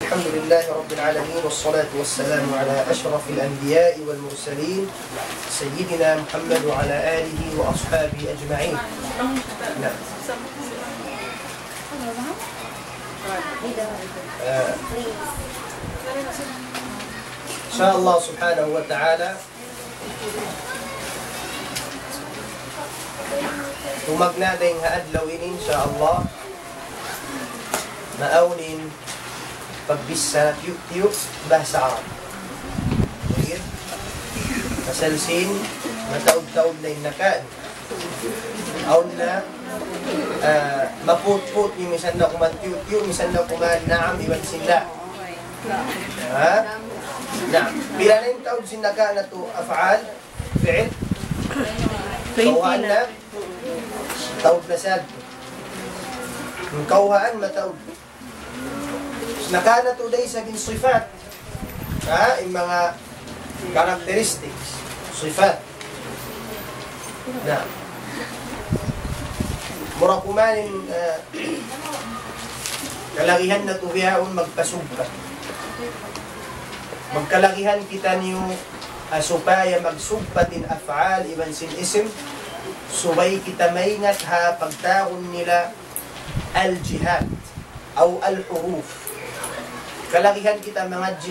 الحمد لله رب العالمين والصلاة والسلام على أشرف الأنبياء والمرسلين سيدنا محمد وعلى آله وأصحابه أجمعين. نعم. إن شاء الله سبحانه وتعالى tumagna din haadlawin inshallah maaunin pagbisa tiyuk bahasa Arab. Sige. Masalsin mataud-taud na inakaan. Aun na maput-put yung misan na kuman tiyuk, misan na kuman naam iwan sila. Ha? Naam. Bila na yung taud sinaka na to af'al, fi'il. Kawaan na. Taud na sad. Yung kawaan mataud. Nakana today sa sifat. Ha? Yung mga characteristics. Sifat. Na. Mura kumanin kalakihan na tuhiyaon magpasugka. Magkalakihan kita niyo supaya magsugpatin af'al iban sin isim. Subay kita maingat ha pagtaon nila al-jihad o al-huruf. Kalakihan kita mga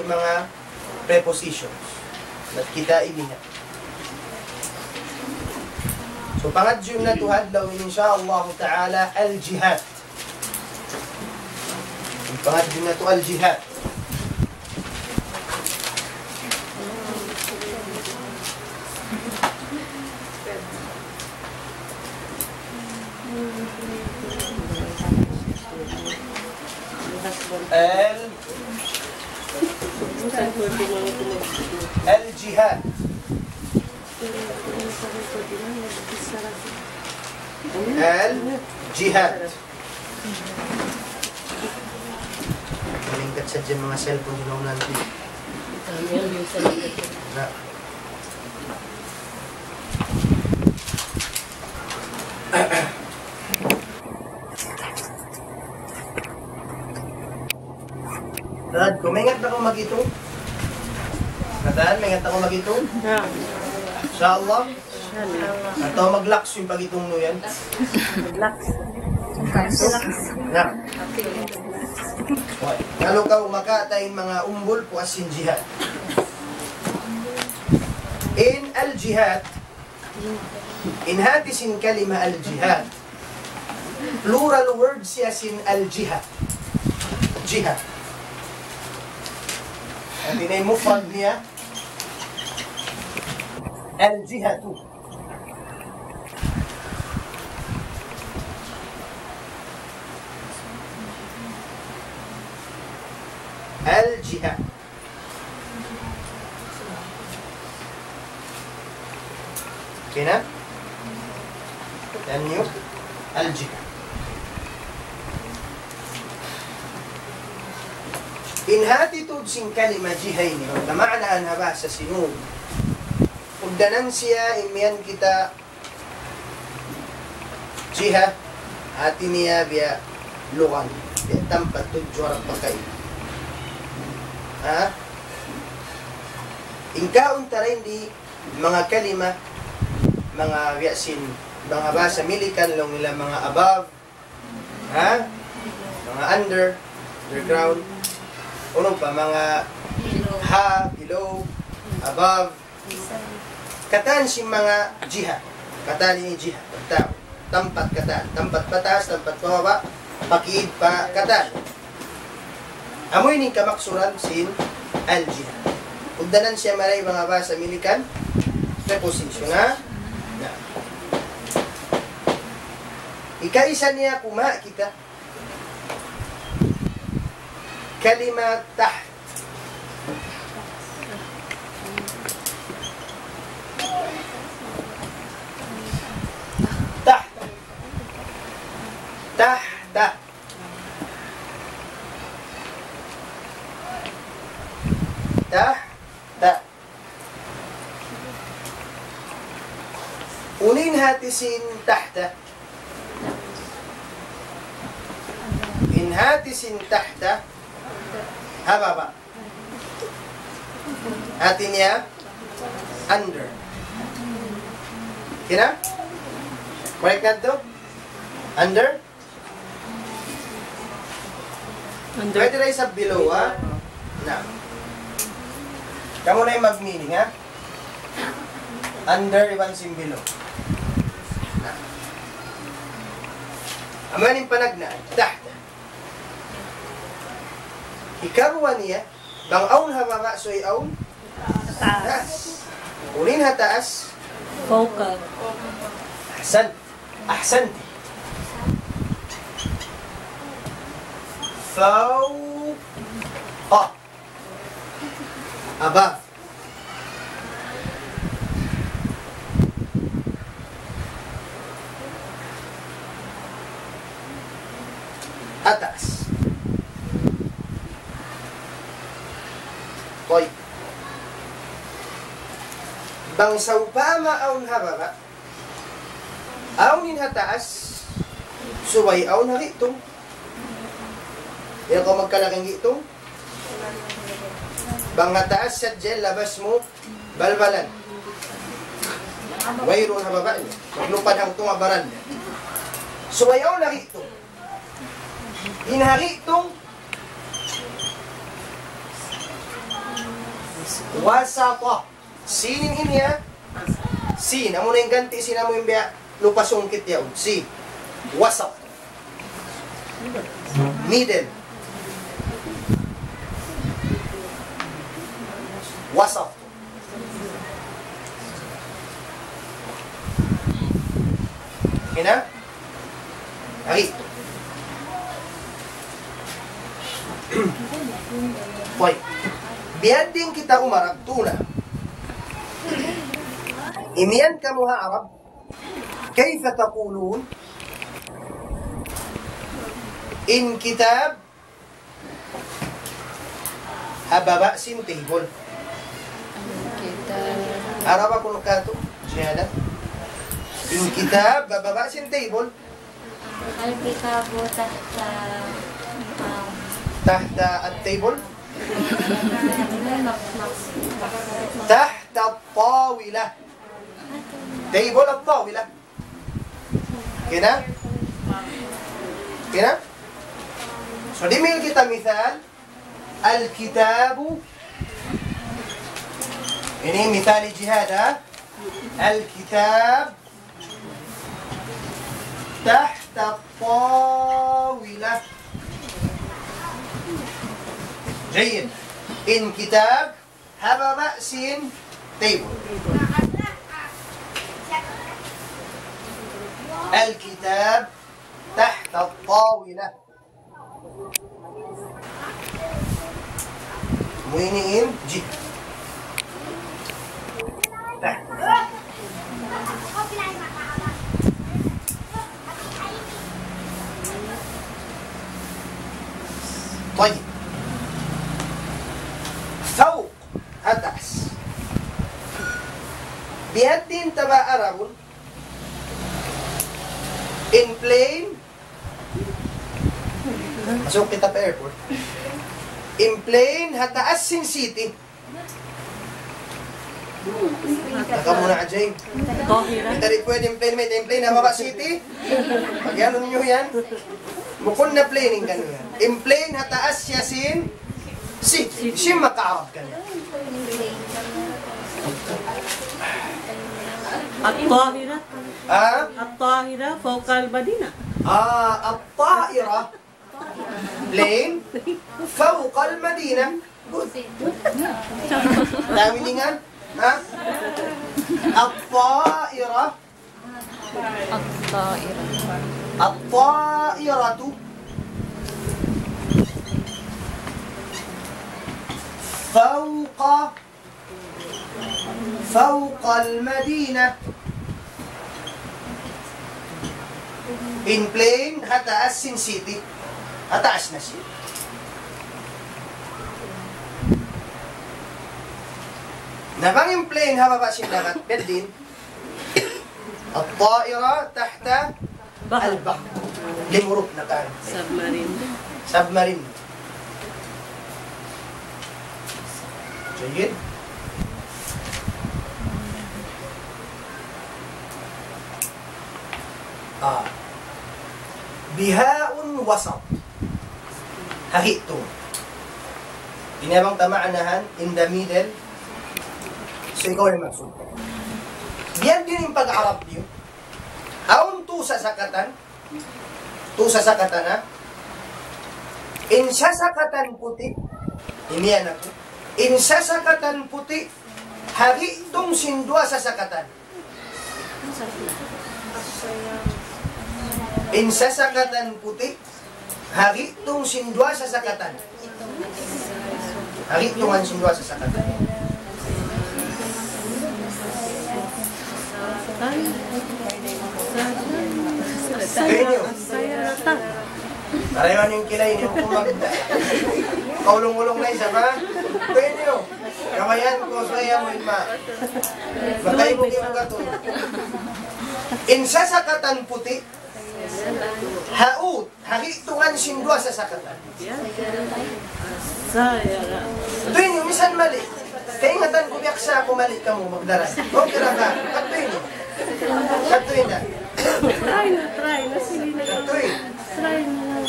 prepositions. At kita inihat. So pangadjum na tuhad daw insyaallah ta'ala al-jihad. Pangadjum na to al-jihad. الجهاد الجهاد meningkat saja mga cellphone di nanti. Nah. Dad, kumingat ako mag-itong. Kataan, mingat ako mag-itong. Inshallah. Ato mag-laks yung pag-itong no yan. Mag-laks. Na. Kalau ka umakatay mga umbol po asin jihad. In al-jihad, in hatisin kalima al-jihad, plural word siya sin al-jihad. Jihad. At inay-mufrad niya al-jihadu. Al-jihad. Okay na? Then you al-jihad. In hatitude sing kalima jihayn na maanaan haba sa sinun. Ugdanan siya imian kita jiha ati niya biya lukan biya tampat tudjuarap pakay. Ha? Inkaon tarin di mga kalima mga biyasin mga basa milikan lang nila mga above, ha? Mga underground. Unong pa, mga ha, below, above. Kataan si mga jiha. Kataan ni jiha. Tampat kataan. Tampat patas, tampat pababa, pakiid pa kataan. Amoy ning kamaksuran sin al-jiha. Ugdanan siya maray mga basa milikan. Preposition, ha? Na. Ikaisa niya kuma kita. كلمة تحت تحت تحت تحت unin hatisin tahta in hatisin tahta hababa. Atin niya, under. Kina? Correct na ito? Under? Under. Pwede rin sa below, ha? Na. Kamu na yung mag-meaning, ha? Under, iwan sim below. Na. Aman yung panagna, tahta. Ikaruha niya, bang aun hababa, so aun? Taas. Unin ha taas. Focal. Ahsan. Ahsan. Fawqa. Above. Atas. Koy. Bang saupama aun hababa. Aunin hataas. Suway aun haritong. Yan ko magkalaking itong. Bang hataas sa gel, labas mo, balbalan. Wayron hababa niya. Maglupad ang tungabaran niya. Suway aun haritong. Hinaritong. Wasapa. Sinin inya. Sin. Amo na yung ganti. Sin mo yung biya. Lupasungkit yaw. Si. Wasap. Middle. Wasap. Kina? Ari. Hoy. Biyan din kita umarap tuna. Imiyan ka mo ha Arab. Kayfa taqulun? In kitab hababa sin table. Arab ako nakato. Siyada. In kitab hababa sin table. Al-kitabu Tahta at-table. تحت الطاولة تيبل الطاولة كده كده دي kita مثال الكتاب ini مثال جهاد الكتاب تحت الطاولة جيد إن كتاب هذا رأس تيبل الكتاب تحت الطاولة وين جي تحت طيب فوق atas. Biadin taba Arabun in plane. Masuk kita pa airport. In plane hataas sin city. Naka muna Ajay. Kita rin pwede in plane may plane na baba city. Pag-ano ninyo yan? Bukod na planing ganun yan. In plane hataas siya sin city. Siya makaarap ka niya. الطاهرة الطاهرة فوق المدينة. الطائرة plane فوق المدينة. Good. Dami ningan. الطائرة الطائرة فوق المدينة. In plane, hataas sin city. Hataas na siya. Nabang in plane, hababa sin dagat. Berdin. الطائرة تحت البحر. Limurok na tayo. Submarine. Submarine. Sige. Bihaun wasat. Hahitong. Tinabang tamaanahan, in the middle. So, ikaw ay magsud. Diyan din yung pag-arap niyo. Aun tu sa sakatan. Tu sa sakatan, ha? In sa sakatan puti. Iniyan ako. In sa sakatan puti. Hahitong sindua sa sakatan. In sa sakatan puti. Hahitong sindua sa sakatan. Haritungan sindua sa sakatan. Kayo. Parayawan yung kilay niyo kung kaulong-ulong na isa ba? Kayo niyo. Kamayan ko saya mo ima. Matay mo kayo ka to. Insa sakatan puti. Haut. Haritungan sindua sa sakatan. Ito yun, misan mali. Kaingatan ko biyak sa ako mali ka mo magdaras. Okay lang ka. Kato yun. Kato yun na. Try na. Sige na. Kato yun. Try na.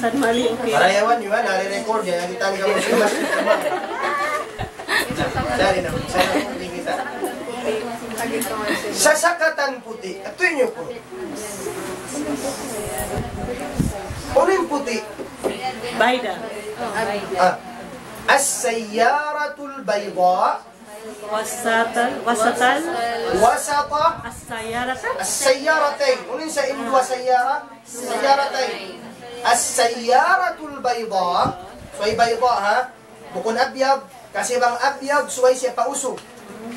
Saan mali, okay. Parayawan yun, nare-record yan. Nagitan ka mo sa mas. Dari na. Sana hindi kita. Sa sakatan puti. Kato yun po. Ano yung puti? Bayda. As-sayyaratul bayda. Wasatan. Wasata. As-sayaratan. As-sayyaratayn. Ano yung sa Indwa sayyara? Sayyaratayn. As-sayyaratul bayda. So ay bayda ha? Bukon abyab. Kasi bang abyab, suway siya pausog.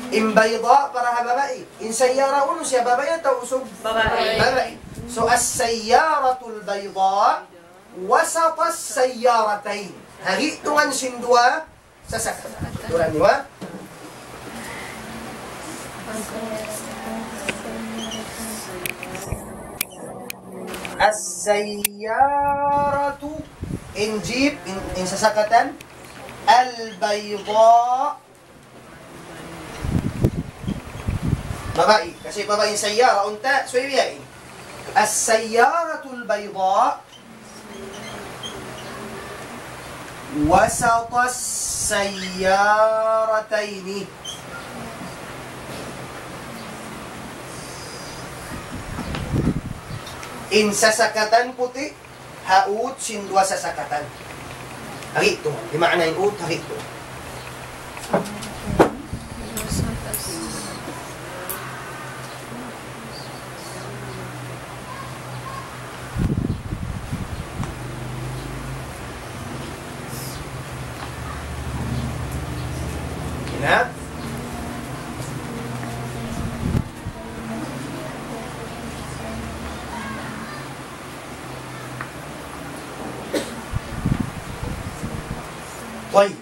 In bayda para ha babae. In sayyara uno siya babae at usog. Babae. So as-sayyaratul bayda. Wasata as-sayyaratayn. Haritungan sindua sa sakatan. Turan niyo ha? As-sayyaratu in jeep, in sasakatan. Al-bayda. Babae. Kasi babae sayyara. Unta, so ibiyay. As-sayyaratul bayda. وسط السيارتين in sasakatan puti haut sindua sasakatan harito di makna yung ut harito na. طيب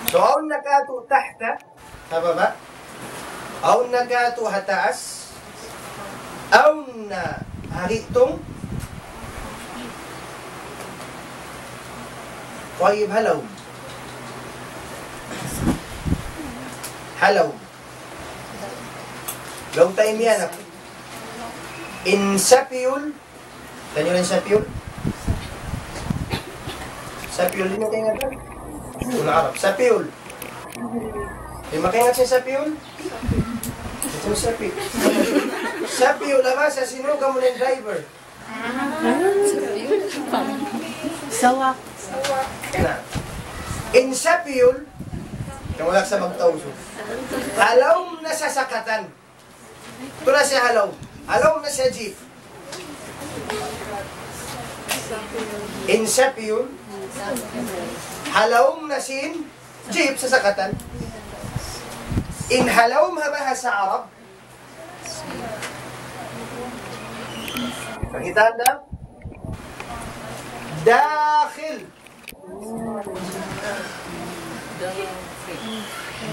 So, au nakatu tahta, hababa, au nakatu hataas, au na haritong, طيب هلو هلو لو تايميانا إن سابيول تانيو لين سابيول سابيول لين كاين هذا العرب سابيول لما كاين هذا سابيول ito sapi سابيول لما ساسينو كمون الدرايفر Sawak. In Sapiyul, kamulak sa magtauso, halaw na sa sakatan. Ito na siya halaw. Halaw na siya jeep. In Sapiyul, halaw na sin jeep sa sakatan. In halaw mabaha sa Arab, pakitaan na, dakhil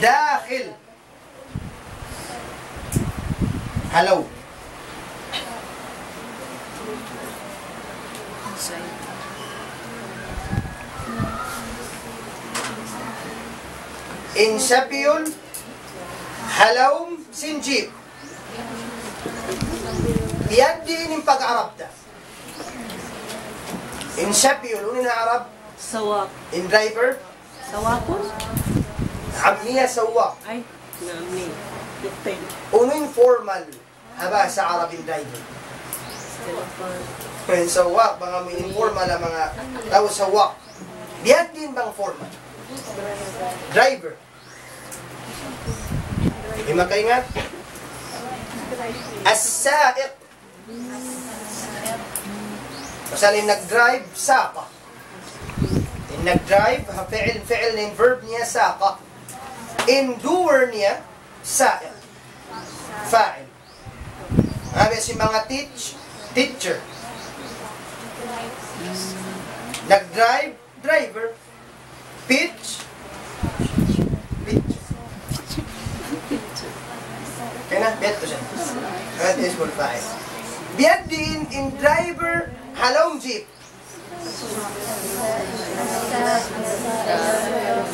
داخل. hello. Insapiyul, halawm, sinjib. Yan din yung pag-Arab da. Insapiyul, unin na Arab. Sawak. In driver. Sawakon? Amniya sawak. Ay, nami. Depend. Unin formal. Haba sa Arab in driver. Yung sawak, mga may informal ang mga tao sawak. Yan din bang formal? Driver. May makaingat? As-sa'iq. Masaling nag-drive, saqa. In nag-drive, fi'il na yung verb niya, saqa. In doer niya, sa'iq. Fa'il. Sabi si mga teacher. Nag-drive, driver. Pitch. Kaya na, bet ko siya. That is full fa'il. Biyad din in driver, halong jeep.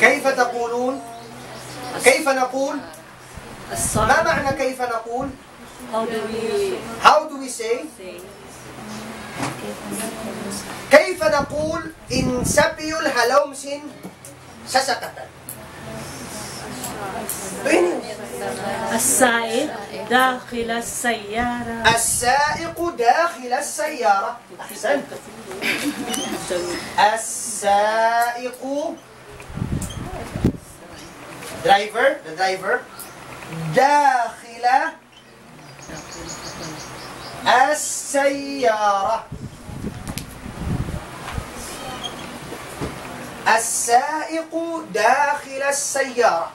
كيف تقولون؟ كيف نقول؟ ما معنى كيف نقول؟ How do we say? كيف نقول إن سبي الهلوم سن سسكتا؟ السائق داخل السيارة. السائق داخل السيارة. أحسنت. السائق driver, the driver داخل السيارة. السائق داخل السيارة.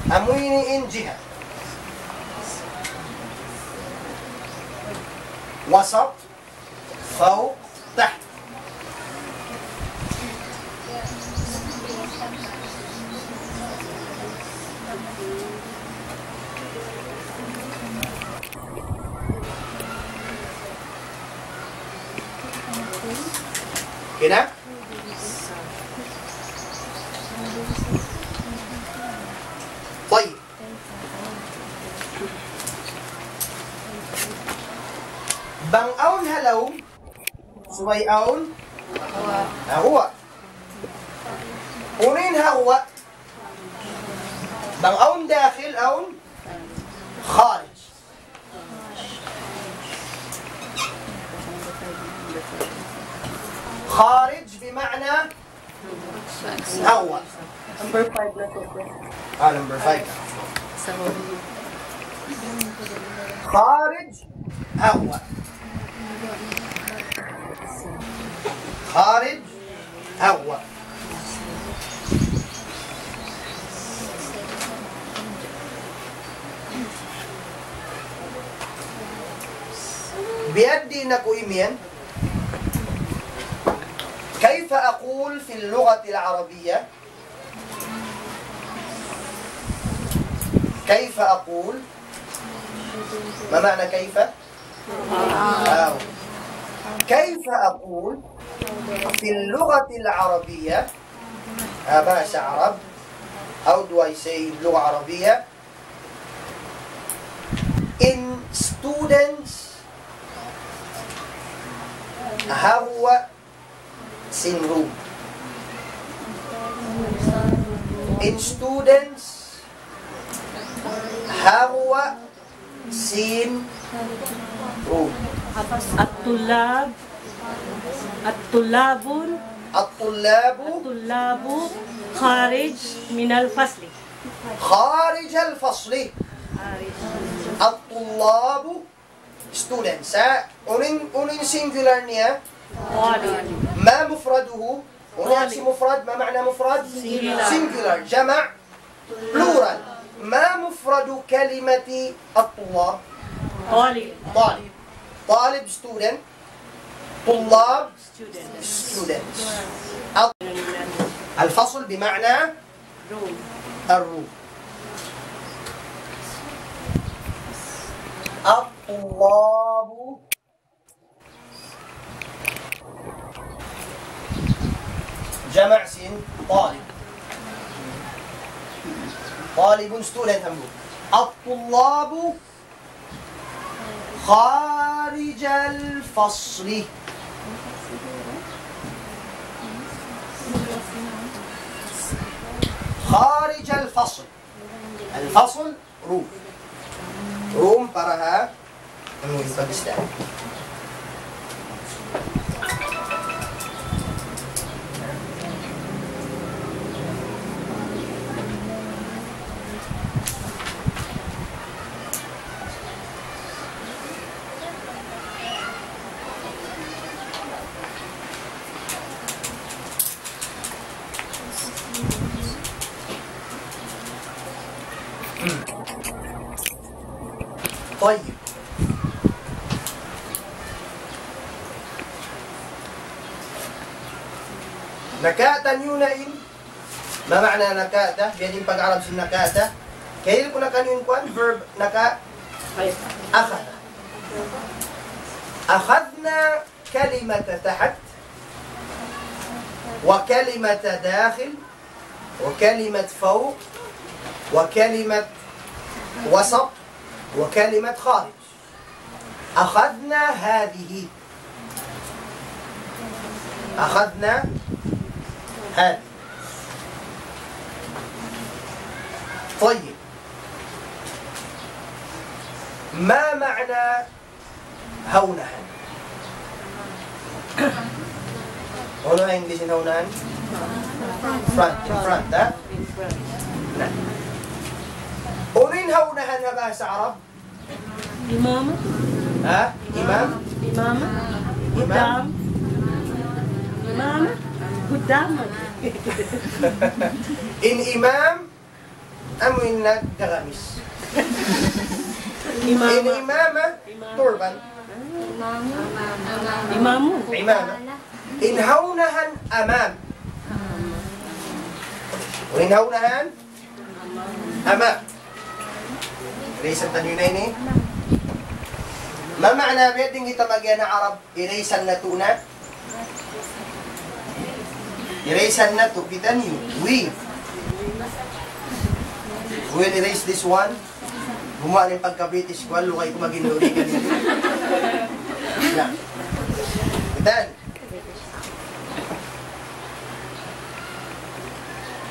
أمويني إن جهة وسط فوق تحت. كده طيب. بنقون هلو سويقون هو ونين هو بنقون داخل أون خارج. خارج بمعنى هو. Number 5 na to. number 5. خارج هو. خارج هو. بيدي نكو إيمين. كيف أقول في اللغة العربية؟ كيف أقول؟ ما معنى كيف؟ كيف أقول في اللغة العربية؟ باش عرب. How do I say اللغة العربية? In students هو syndrome. In students هو syndrome. الطلاب خارج من الفصل. خارج الفصل. الطلاب students. أولين singular نيا. ما مفرده؟ ونأتي مفرد. ما معنى مفرد؟ singular. جمع plural. ما مفرد كلمة الطلاب؟ طالب. طالب student. طلاب students. الفصل بمعنى الروم. الطلاب جمع سين طالب. طالب student هم. الطلاب خارج الفصل. خارج الفصل. الفصل روم. روم paraha ang pag-istaan. طيب نكاتا يونين ما معنى نكاتا؟ بيدين pag-arab si nakata. Kaya ko na kanyung verb naka أخذ. أخذنا كلمة تحت وكلمة داخل وكلمة فوق وكلمة وسط وكلمة خارج. أخذنا هذه. أخذنا هذه. طيب ما معنى هونها؟ هونها إنجليزي هونها؟ front. front ها؟ نعم. ونين هونها bahasa Arab؟ إمامة. ها؟ إمام؟ إمامة. قدام. إمامة. قدام. إن إمام أم إنك دغمس. إن إمامة تربان. إمامة. إمامة. إن هونها أمام. وإن هونها أمام. ليس التنوين ini. ما معنى بيدين kita bagian Arab irisan na tuna? Irisan na to kita niyo. We will erase this one. Gumawa ng pagka-British ko, lukay ko maginuri ka nito. Yeah. Kitan.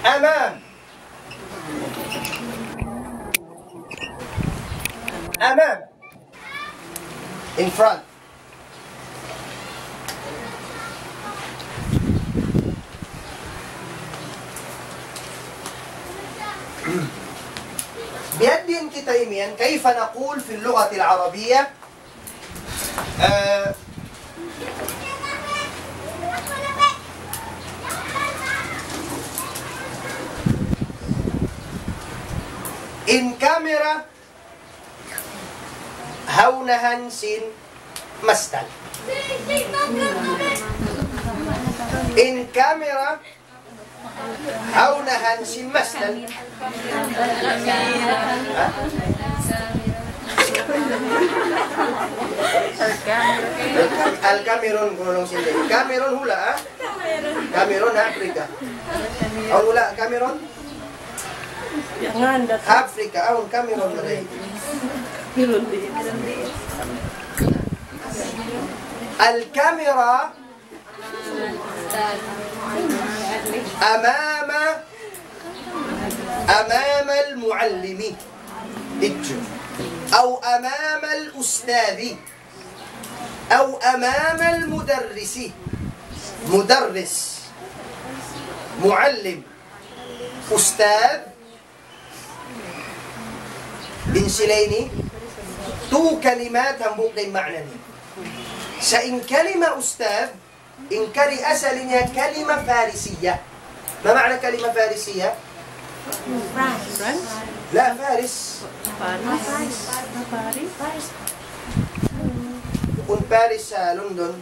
Amam. Amam. In front. بيدين كتيمين كيف نقول في اللغة العربية إن كاميرا هونهن سين مستل. إن كاميرا هونهن سين مستل. Al-Cameron gulong sila. Cameron hula ah? Cameron Africa. Ang hula Cameron? Africa. Ang Cameron na rin. الكاميرا أمام المعلم أو أمام الأستاذ أو أمام المدرس. مدرس معلم أستاذ إنسليني تو كلمات هم بوقين معنى سإن كلمة أستاذ إن كري أسلني كلمة فارسية. ما معنى كلمة فارسية؟ لا فارس. يكون باريس لندن.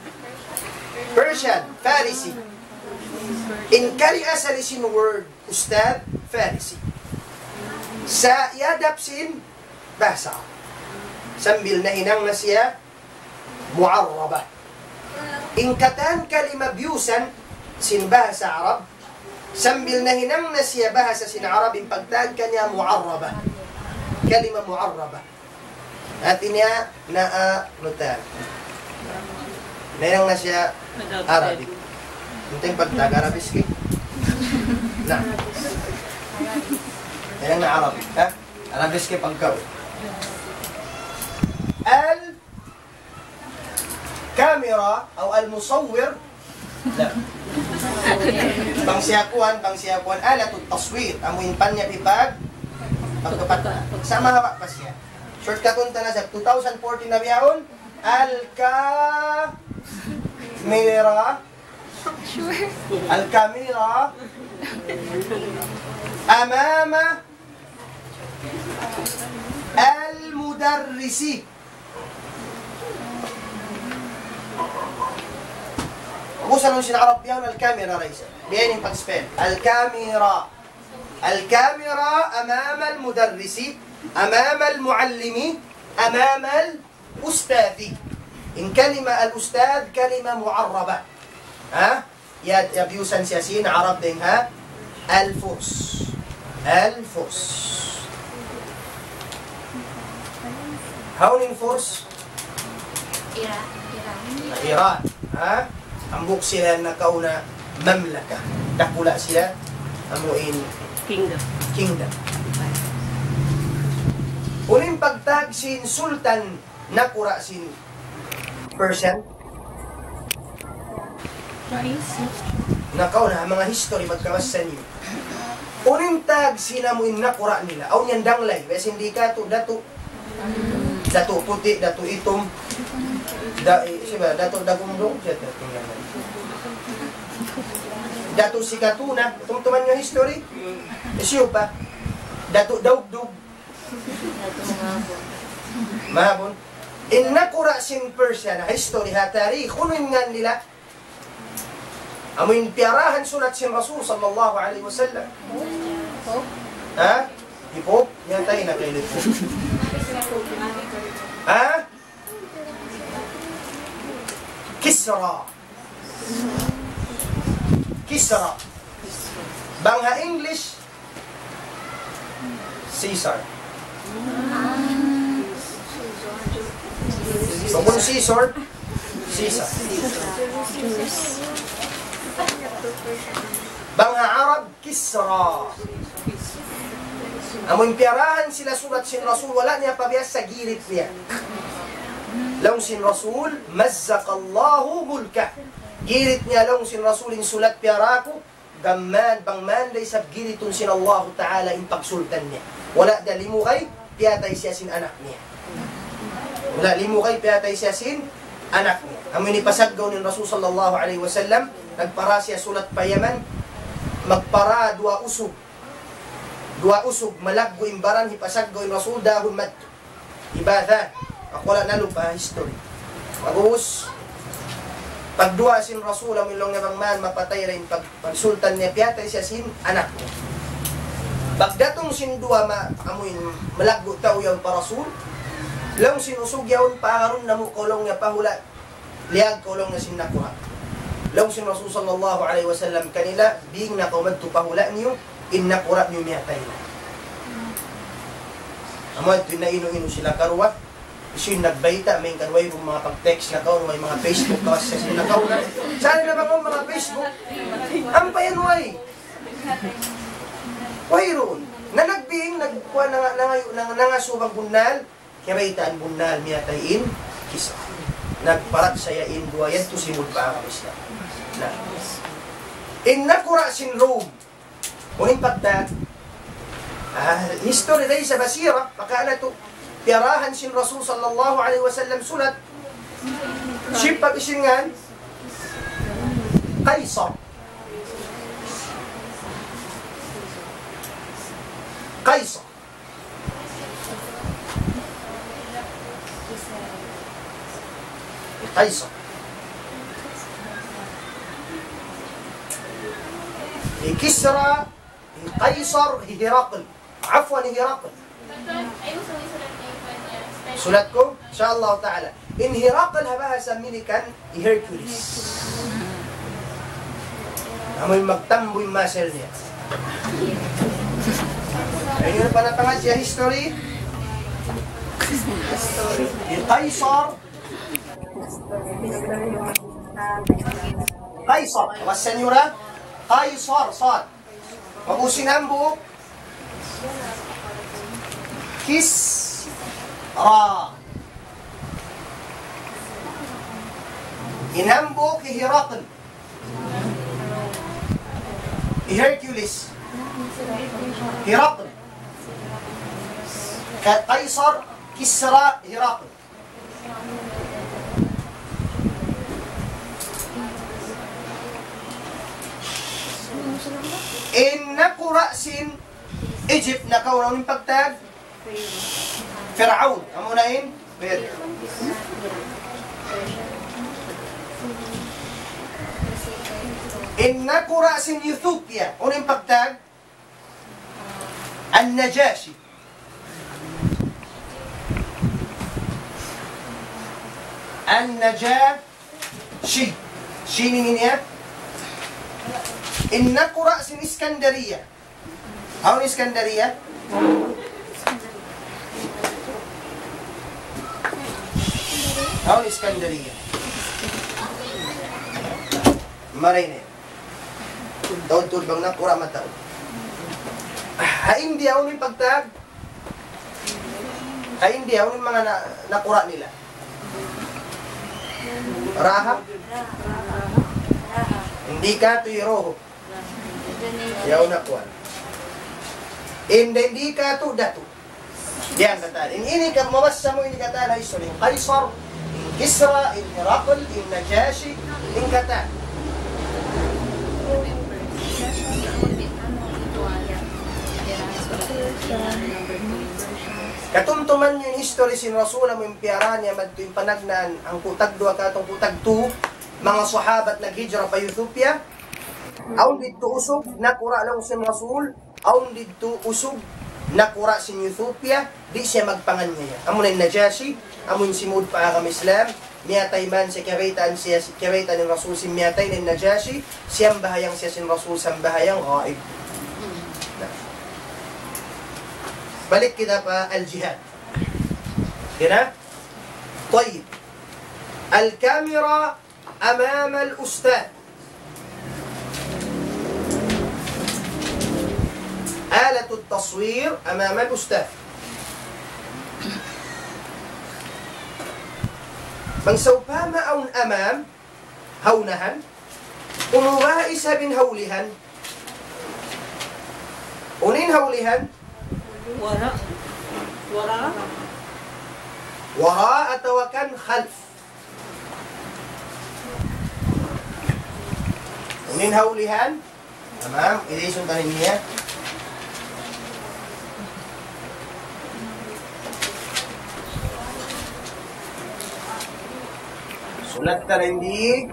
Persian فارسي. إن كري أسلسين word أستاذ فارسي. سيادب سين bahasa. Sambil na hinang na siya, mu'arraba. Ingkatan kalima biyusan, sin bahasa Arab, sambil na hinang na siya bahasa sin Arab, pagtag kanya mu'arraba. Kalima mu'arraba. At niya naanutan. Nahinang na siya Arabic. Ito yung pagtag, Arabic. Na. Nahinang na Arabic. Ha? Arabic kay pagkaw. Al-kamera o al-musawir, bangsiyakuan, alatut taswir, amuin pa niya pagkapat. Sama hawak pa siya. Shortcut unta na sa 2014 na biyahon, al-kamera amama al-mudarrisi. Ubusan nung sinarap yan, al-camera, Raisa. Diyan yung pag-spell. Al-camera. Al-camera amama al-mudarrisi, amama al-muallimi, amama al-ustadi. In kalima al-ustad, kalima mu'arraba. Ha? Yabyusan siya sin, Arab din ha? Al-furs. Al-furs. Haunin furs? Iran. Ha? Ambok sila na kauna mamlaka. Dakula sila amuin kingdom. Uling pagtag sin sultan nakura sin Persian. Nakauna mga history magkawasan niyo. Uling tag sinamuin nakura nila. Aw niyan danglay. Bes hindi ka to dato puti, dato itom. Siba, dato dagumdong. Dato sikatuna. Tumtuman yung history. Siyo pa. Dato daugdug. Mahabon. Innakura sin Persia na history ha tarikh. Kunin nga nila. Amuin piarahan sulat sin Rasul sallallahu alaihi wasallam. Ha? Ipop? Yan tayo na kayo nito. Ha? Kisra. Kisra. Bangha English, Caesar. Kung Caesar, Caesar. Bangha Arab, Kisra. Amun piarahan sila sulat sin Rasul, wala niya pabiyas sa girit niya. Laung sin Rasul, mazzaqallahu mulka. Girit niya laung sin Rasulin sulat piaraku, gamman, bangman, day sab giritun sin Allah Ta'ala in pagsultan niya. Wala da limukay, piyatay siya sin anak niya. Wala limukay, piyatay siya sin anak niya. Amun ipasaggaw ni Rasul sallallahu alaihi wasallam, nagpara siya sulat payaman, magpara dua usog malaggo imbaran hipasaggo in Rasul dahon mad ibada akola na lupa history magus pagdua sin Rasul amilong nga man mapatay rin pagsultan niya piyatay siya sin anak niya pagdatong sin dua amuin malaggo tao yaw pa Rasul lang sinusog yawn paaron na mo kolong nga pahula liag kolong nga sin nakuha lang sin Rasul sallallahu alaihi wasallam kanila bing na kaumad to pahula niyo inna kurat niyo miyatay na. Amad ito na ino-ino sila karwa. Isin nagbayta, may kanway yung mga pag-text na kaon, may mga Facebook na kasi sila kaon na. Saan na ba kong mga Facebook? Ang payanway. Wayroon. Na nagbing, nagkuha nangasubang bunal, kiraitaan bunal miyatayin, kisa. Nagparat sayain duwayan, to simul pa ang isla. Na. Inna kura sin Rome. Muling pagtag, history rin sa basira, maka na ito, piarahan sin Rasul sallallahu alaihi wasallam sulat, siya pag-isingan, Kaisar. Kaisar. Kaisar. Kisra, Kaisar, Herakl. Afwan, Herakl. Sulat ko, insyaAllah ta'ala. In Herakl habahasa milikan, Hercules. Amoy magtamboy muscle niya. Ayun pa natangad siya history. Qaisar. Qaisar. Wasan yura? Qaisar. Sad. Mabusin ang buhok. Kisra. Inambok Herakl. Hercules. Herakl. Qaisar, Kisra, Herakl. Naku rasin Egypt na kaunaw ng pagtag Firaun. Amo na in? Naku rasin Ethiopia. Unang pagtag An-Najashi. An-Najashi. Shinin niya? Naku rasin Iskandariya. Ano ni Iskandariya? Ano ni Iskandariya? Maray na yan. Taon-taon bang nakura mataon? India, ano yung pagtag? India, ano yung mga nakura nila? Raha? Hindi ka tuyroho. Yaw na kuwan. Hindi ka to dato. Diyan kata. Ini ka mabasa mo ini kata na history. Qaisar, Kisra, Herakl, Najashi, in kata. Katumtuman yung history sin Rasul mo yung piyara niya madto yung panagnan ang kutag 2 katong kutag 2 mga sahabat naghijra pa Ethiopia. Aun dito usog nakura lang sin Rasul, aun dito usog nakura sin Ethiopia, di siya magpangan niya. Amo na Najashi, amo yung simud pa ang Islam, miyatay man si kiritan siya si kiritan ng Rasul si miyatay ng Najashi, siyang bahayang siya sin Rasul sang bahayang ghaib. Balik kita pa al-jihad. Kena? طيب. الكاميرا أمام الأستاذ. آلة التصوير أمام الأستاذ. من سوفام أو أمام هونهن ونبائس بن هولهن ونين هولهن وراء توكن خلف ومن هولهان تمام إذا سنتهي sulat terindi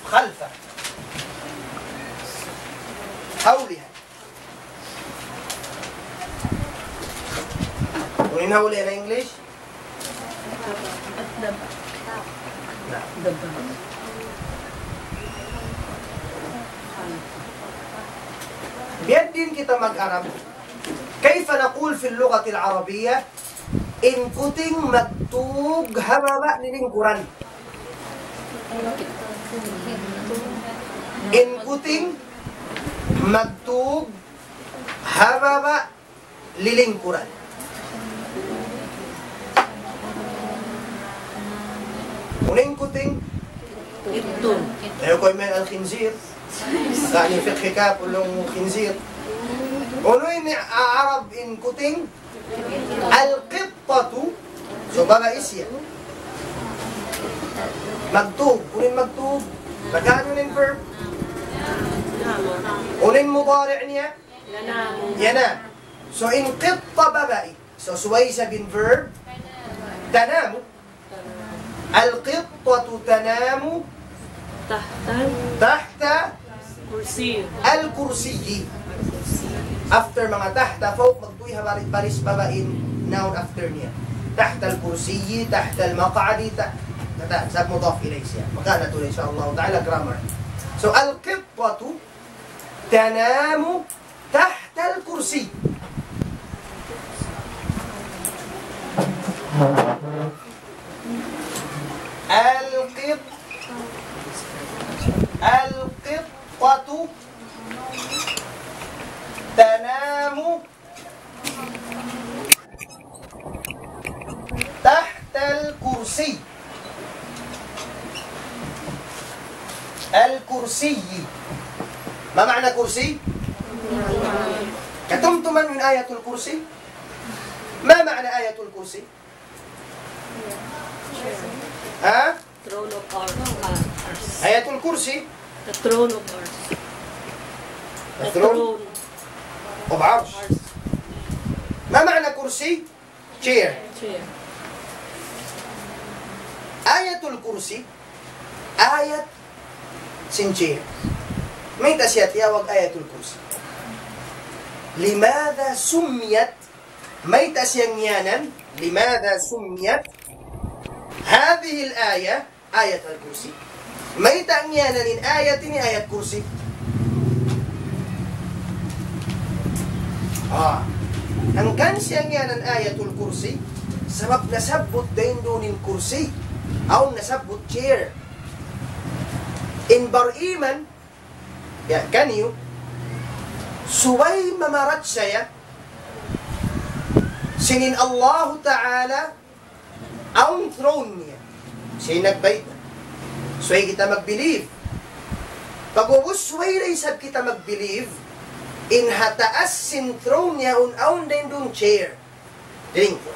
خلفه حولها وين حولها in English؟ لا بيدين kita mag-Arab. كيف نقول في اللغة العربية إن كتن مكتوب هبابا للقرآن؟ إن كتن مكتوب هبابا للقرآن. ونين كتن Itun. يقول من الخنزير يعني فقه كاب لهم خنزير. ونين عرب إن كتن القطة سبابا إسيا مكتوب. ونين مكتوب مكان ونين verb ونين مضارع نيا ينام. So in قطة بابائي so سويسة بن verb تنام. القطة تنام تحت Kursi. الكرسي. After mga tahta, fawq, magtuiha baris babain, noun after niya. Tahta al-kursiyi, tahta al-maq'adi, sa mudaf ilay siya. Maka na ito, insyaAllah ta'ala, grammar. So, al-qittatu, tanamu, tahta al-kursi. القطة تنام تحت الكرسي. الكرسي ما معنى كرسي؟ كتمتم من آية الكرسي؟ ما معنى آية الكرسي؟ ها؟ Throne of ours. آية الكرسي The throne of ours. The throne of عرش. ما معنى كرسي؟ chair. Chair. آية الكرسي آية سنجير. ما يتسيات ياوغ آية الكرسي. لماذا سميت ما يتسيانيانا لماذا سميت هذه الآية آية الكرسي؟ ما يتأنيانا من آية آية كرسي. Ang kansiyanyanan ayatul kursi sabab nasabot din doon yung kursi o nasabot chair. In bariman ya kanyo suway mamarat saya sinin Allah Ta'ala ang throne niya. Siya nagbait. Suway kita mag-believe. Pag-uusway rin sab kita mag-believe in hataas sin throne niya un-aun din doon chair. Diling po.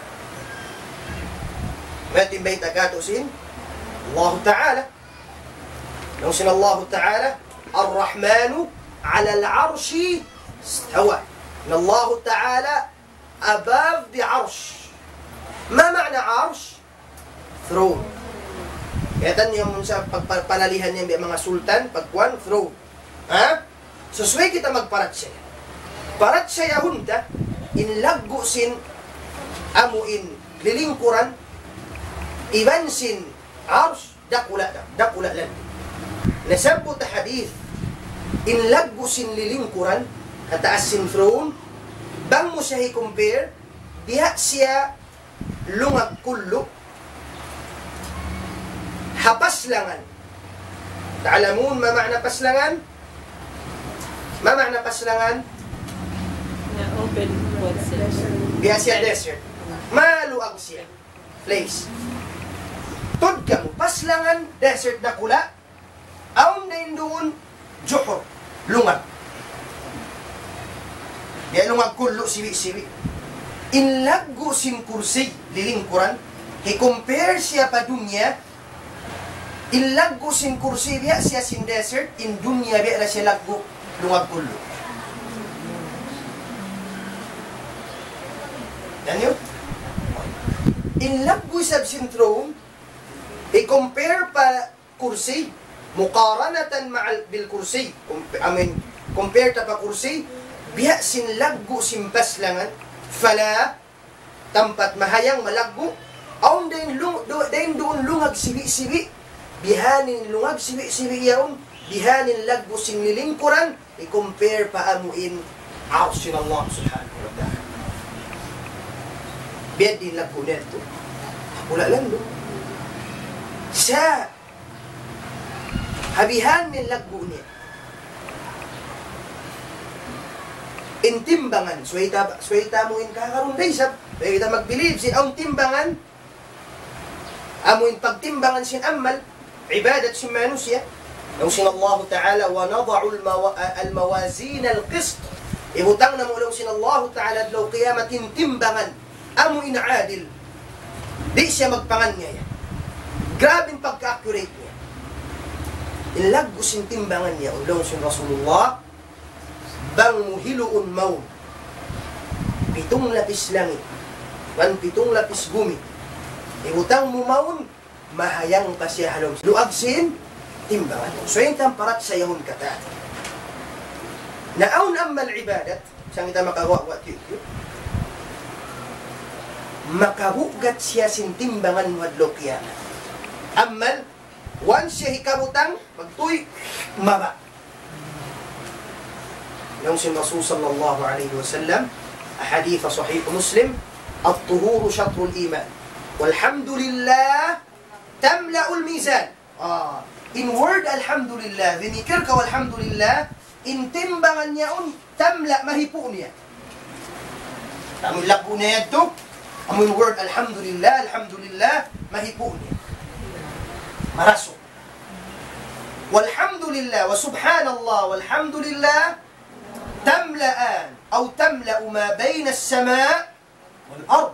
Matin ba'y tagato sin? Allah Ta'ala. Nung sin Allah Ta'ala, Ar-Rahmanu ala al-arshi istawa. Allah Ta'ala above the arsh. Ma ma'na arsh? Throne. Kaya tanyo mo sa pagpanalihan niya mga sultan, pagkuhan, throne. Ha? So, suway kita magparat siya. Parat siya yahunda, inlaggusin, amuin, lilingkuran, ibansin, arsh, dakula lang. Nasabot na hadith, inlaggusin lilingkuran, kataasin throne, bang mo siya i-compare, diha siya lungag kullo, hapaslangan. Ta'alamun ma ma'na paslangan? Ma ma'na paslangan? Na open concept. Biya siya desert. Maluag siya. Place. Tod ka mo, paslangan, desert na kula, aun na doon, juhor, lungag. Biya lungag kulo, siwi-siwi. Inlaggo sin kursi, lilingkuran, i-compare siya pa dunya, inlaggo sin kursi biya siya sin desert, in dunya biya na siya laggo, lungag kulo. Yan yun? Inlaggo sab sin throne, i-compare pa kursi, muqaranatan ma'al bil kursi, compare ta pa kursi, biya sin laggo sin paslangan, fala, tampat mahayang malaggo, aun din doon lungag sibi-sibi, bihanin lungag sibi-sibi yaon, bihanin laggo sin nilingkuran, i-compare pa amuin, arsin Allah subhanahu wa ta'ala. Biya din laggo nito. Wala lang doon. Sa habihan min laggo niya. Intimbangan. Swayta mo in kakaroon day sab. Swayta mag-believe sin ang timbangan. Amuin pagtimbangan sin amal. Ibadat sin manusya. Nung sin Allah Ta'ala wa nada'u al-mawazin al-qist. Ibutang na mo lang sin Allah Ta'ala law qiyamatin timbangan. Amuin adil. Di siya magpangan niya yan. Grabing pagka-accurate niya. Ilaggo sin timbangan niya. Ulong sin Rasulullah, bang muhiluun maun. 7 lapis langit. 7 lapis gumi. Ibutang mo maun, mahayang pa siya halong. Luag sin timbangan. So yung tamparat sa yahon kata. Naun amal ibadat, Saan kita makawa-wa tiyo? Makabugat siya sintimbangan mo adlaw kiyamat. Amal, once siya hikabutang, magtuy, maba. Yung si Rasul sallallahu alaihi wasallam, hadith sahih Muslim, at-tuhuru syatrul iman. Walhamdulillah, tamla'ul mizan. In word, alhamdulillah. Vinikir ka, walhamdulillah, in timbangan niya tamla, mahipo niya. Amun lakbo niya ito. Amun word, alhamdulillah, alhamdulillah, mahipo niya. Maraso. Walhamdulillah, wa subhanallah, walhamdulillah, tamla'an, أو تملأ ما بين السماء والأرض.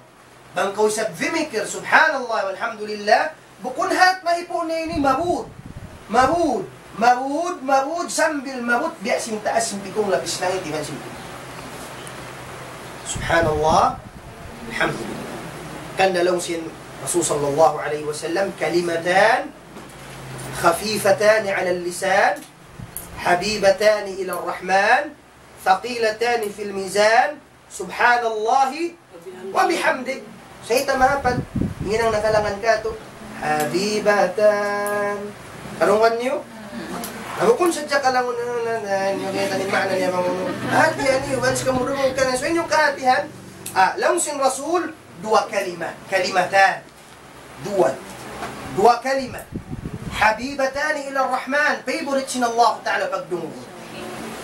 Bangkaw sa vimikir, subhanallah, walhamdulillah, bukun hat mahipo niya ini mabud. Mabud. Mabud, mabud, sambil mabud, biya sintaas simpikong labis na hindi man simpik. Subhanallah, alhamdulillah. Kan dalawang sin Rasul sallallahu alaihi wasallam, kalimatan khafifatan ala al-lisan, habibatan ila ar-Rahman, thaqilatan fil mizan, subhanallahi wa bihamdi. Sa ita mahapan, yun ang nakalangan ka to. Habibatan. Karungan niyo? Ako kung sadya ka lang yung tanin maana niya mga hatihan niyo, once ka murumong ka na. So inyong kahatihan, lang sin Rasul, dua kalima. Kalimatan. Dua kalima. Habibatan ila ar-Rahman. Favorite sin Allah Ta'ala pagdungo.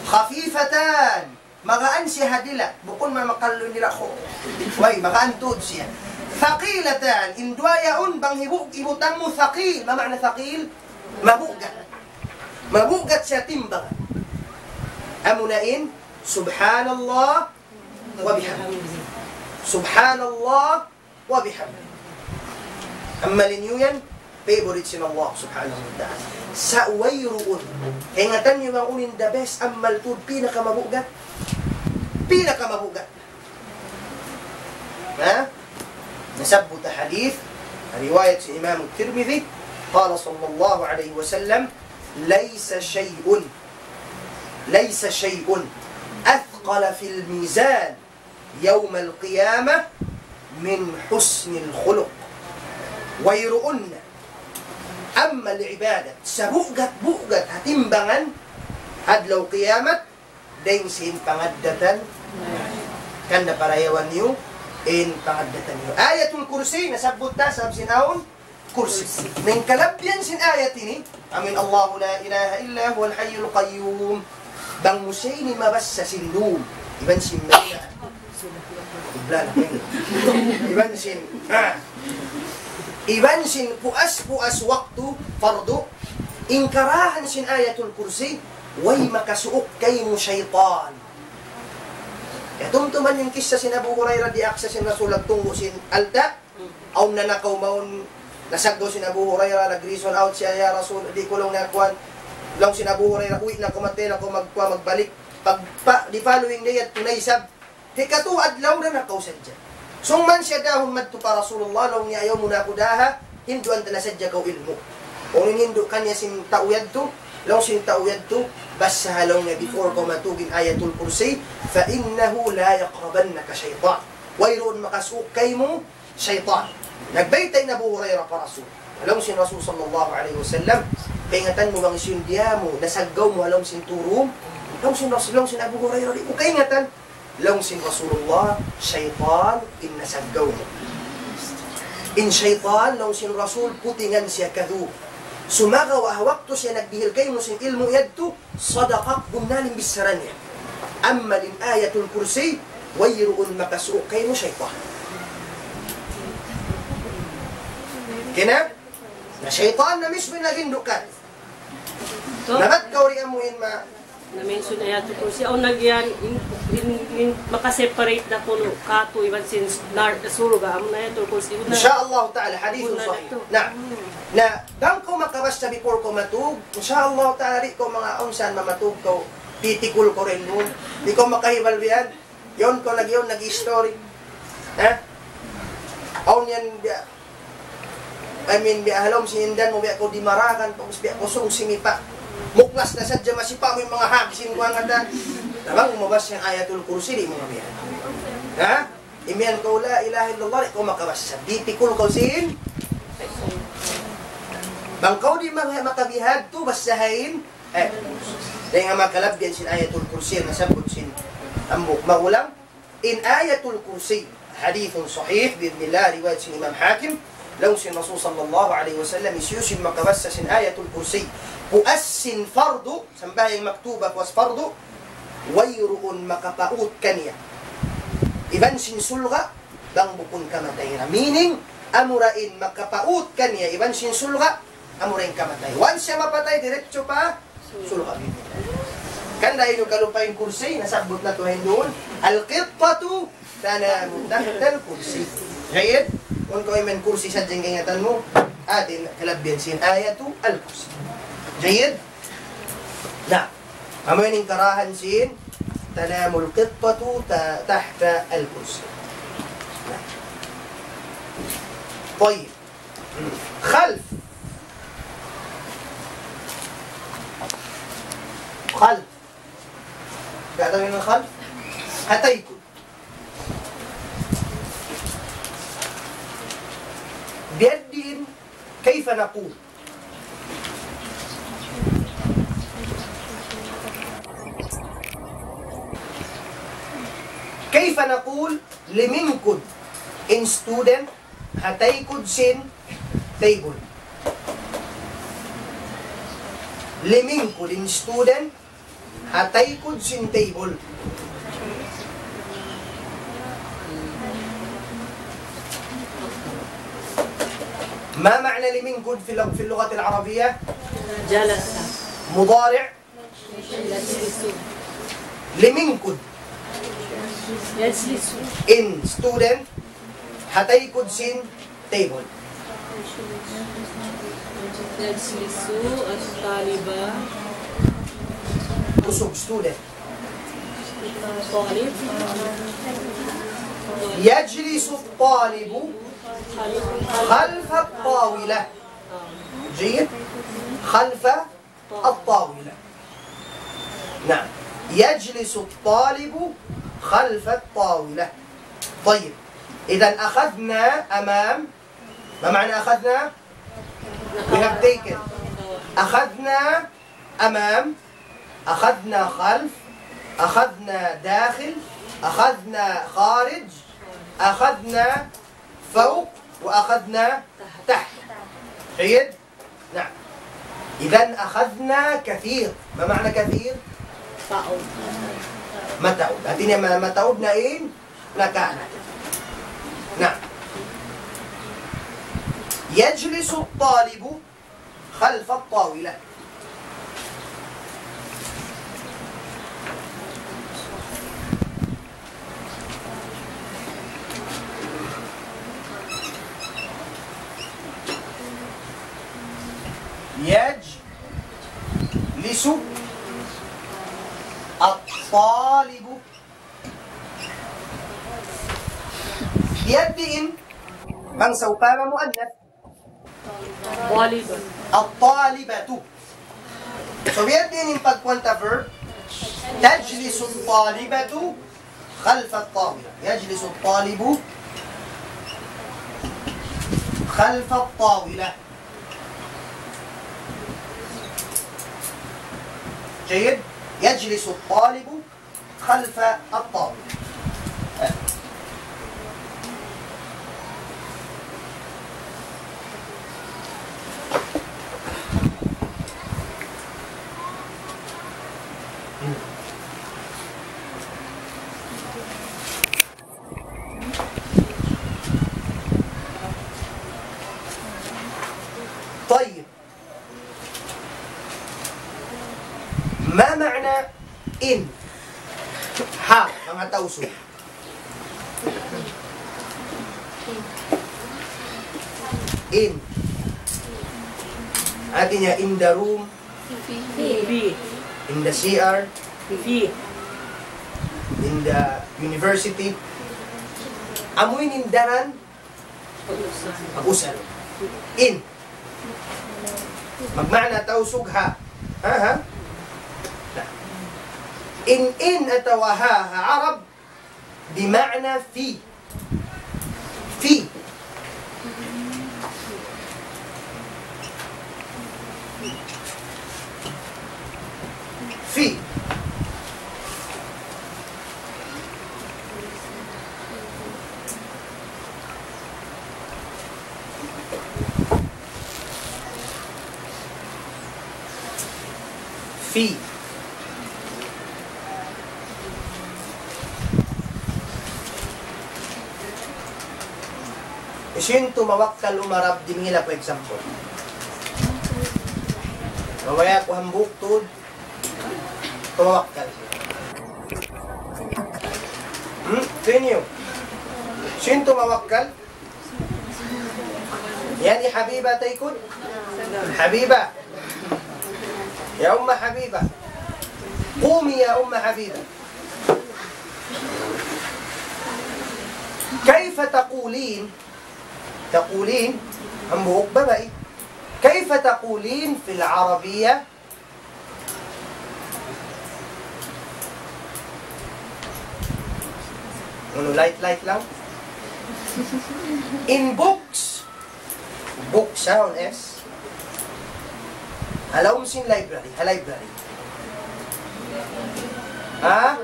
Khafifatan. Magaan siya hadila. Bukon mamakalo nila ko. Way, makaantod siya. Thaqilatan. Indwayaon bang ibutang mo thaqil. Mamana thaqil? Mabugat. Mabugat siya timbang. Amunain, subhanallah wa bihamdi. Subhanallah wa bihamdi. Amalin nyo yan, favorite sin Allah subhanahu wa ta'ala. Sa wayruun. Ingatan nyo ang unin the best amal to, pinakamabugat. Pinakamabugat. Ha? Nasabot na hadith, riwayat si Imam Tirmidhi, قال صلى الله عليه وسلم ليس شيء أثقل في الميزان يوم القيامة من حسن الخلق ويرؤن أما العبادة سبؤجت هتنبغن هدلو قيامة دين سين pangaddatan كان parayawan niyo in pangaddatan niyo آية الكرسي nasabot ta sa sinahon kursi. Nang kalabyan sin ayat ini, amin Allahu la ilaha illa huwal hayyul qayyum. Bang musay ni mabas sa sindum. Iban sin maya. Iban sin puas waktu fardu. Ingkarahan sin ayatul kursi, way makasuok kay mo syaitan. Tumtuman yung kisah sin Abu Hurairah di aksa sin Rasul tungo sin alta. Aw nanakaw maun nasagdo si Abu Hurairah, nag-reason out siya, ya Rasul, di ko lang nakuhan. Lang si Abu Hurairah, uwi na kumatay na ko magbalik. Di following day at tunaysab, hikatuad law na nakausad dyan. So man siya dahon madto pa Rasulullah, law niya ayaw muna ko daha, hinduan talasadya kaw ilmo. Kung hindu kanya sin tauyad to, law sin tauyad to, basa law niya before ko matugin ayatul kursi, fa innahu la yaqrabannaka syaitan. Wayroon makasukay mo, syaitan. Nagbaytay na Abu Hurairah pa Rasul. Alam sin Rasul sallallahu alaihi wasallam, kaingatan mo bang isyundiya mo, nasaggaw mo, alam sin turum, alam sin Rasul, alam sin Abu Hurairah, di mo kaingatan. Alam sin Rasulullah, syaitan, innasaggaw mo. In syaitan, alam sin Rasul, putingan siya kadhu. Sumagaw, wakto siya nagbihil kayo mo sin ilmu yadto, sadaqak bunaling bisaran niya. Amma lin ayatul kursi, wayruun makasuok kayo mo syaitan. Kina? Na syaitan na mismo nagindukan. Nabat kaurian mo in ma... Na-mention na yato po siya. O nagyan, makaseparate na po kato, iban since nasuruga. Amo na yato po siya. Insyaallah ta'ala, hadithun sahih. Na, bang ko makabasta before ko matug, insyaallah ta'ala, di ko mga unsan mamatug ko, titikul ko rin mo. Di ko makahibalbihan. Yon ko nag-story. Ha? Aun yan, biahalom si Indan mo, biya ko dimarakan, tapos biya ko sung simipa. Muklas na sadya masipa mo yung mga hagsin ko ang ata. Diba? Kung mabasa yung ayatul kursi, di mo mamihan. Ha? Imihan ko la ilaha illallah, ikaw makabasa. Di pikul ko sin. Bangkaw di mga makabihag to, basahin. Dahil nga makalabyan sin ayatul kursi, nasabot sin ambok. Magulang, in ayatul kursi, hadithun sahih, bidnillah, riwayat sin Imam Hakim, law sin Rasul sallallahu alaihi wasallam, isyusin makabasa sin ayatul kursi. Puassin fardu, sambayang maktuba puas fardu, wayruun makapaut kaniya. Iban sin sulga, bang bukun kamatay na. Meaning, amurain makapaut kaniya. Iban sin sulga, amurain kamatay. Once siya mapatay, diretso pa, sulga. Kanda yun yung kalupay yung kursi, nasabot na tuhin doon. Al-qittatu, tanamun tahtal kursi. Jayid, kung ko yung kursi sa diyang ingatan mo, atin kalabyan sin ayatu al-kursi. Jayid? Na, amoy ning karahan sin, tanamul qittatu tahta al-kursi. طيب خلف gagawin ng khalf hataykud بيد كيف نقول كيف نقول لمنكد in student hataykud sin table لمنكد in student hataykud sin table ما معنى لمنكد في اللغة العربية؟ جلس مضارع لمنكد يجلس in student hataykud sin table يجلس الطالبة usog student طالب يجلس الطالب خلف الطاولة جيد خلف الطاولة نعم يجلس الطالب خلف الطاولة طيب إذا أخذنا أمام ما معنى أخذنا؟ we have taken أخذنا أمام أخذنا خلف أخذنا داخل أخذنا خارج أخذنا فوق وأخذنا تحت جيد؟ نعم إذا أخذنا كثير ما معنى كثير؟ تعود ما تعود هاتين ما تعودنا إن نكعنا نعم يجلس الطالب خلف الطاولة يجلس الطالب بيد إن من سوفام مؤنث طالب الطالبة so بيد إن pagkwanta verb تجلس الطالبة خلف الطاولة يجلس الطالب خلف الطاولة جيد يجلس الطالب خلف الطاولة طيب ما معنى إن ها mga tauso in atin niya in the room في in the CR في in the university amoy nindaran pag-usal in magmana tausog ha ha إن أتوهاها عرب بمعنى في. في في في Isin tumawakkal umarab dimila for example. Mamaya ko hambuk tod tumawakkal. Tinyo. Isin tumawakkal? Yani Habiba taykun? Habiba. يا أم حبيبة قومي يا أم حبيبة كيف تقولين أمبوك ببئي كيف تقولين في العربية لايت لو in books sound S Hello, Msin library. Library. ها؟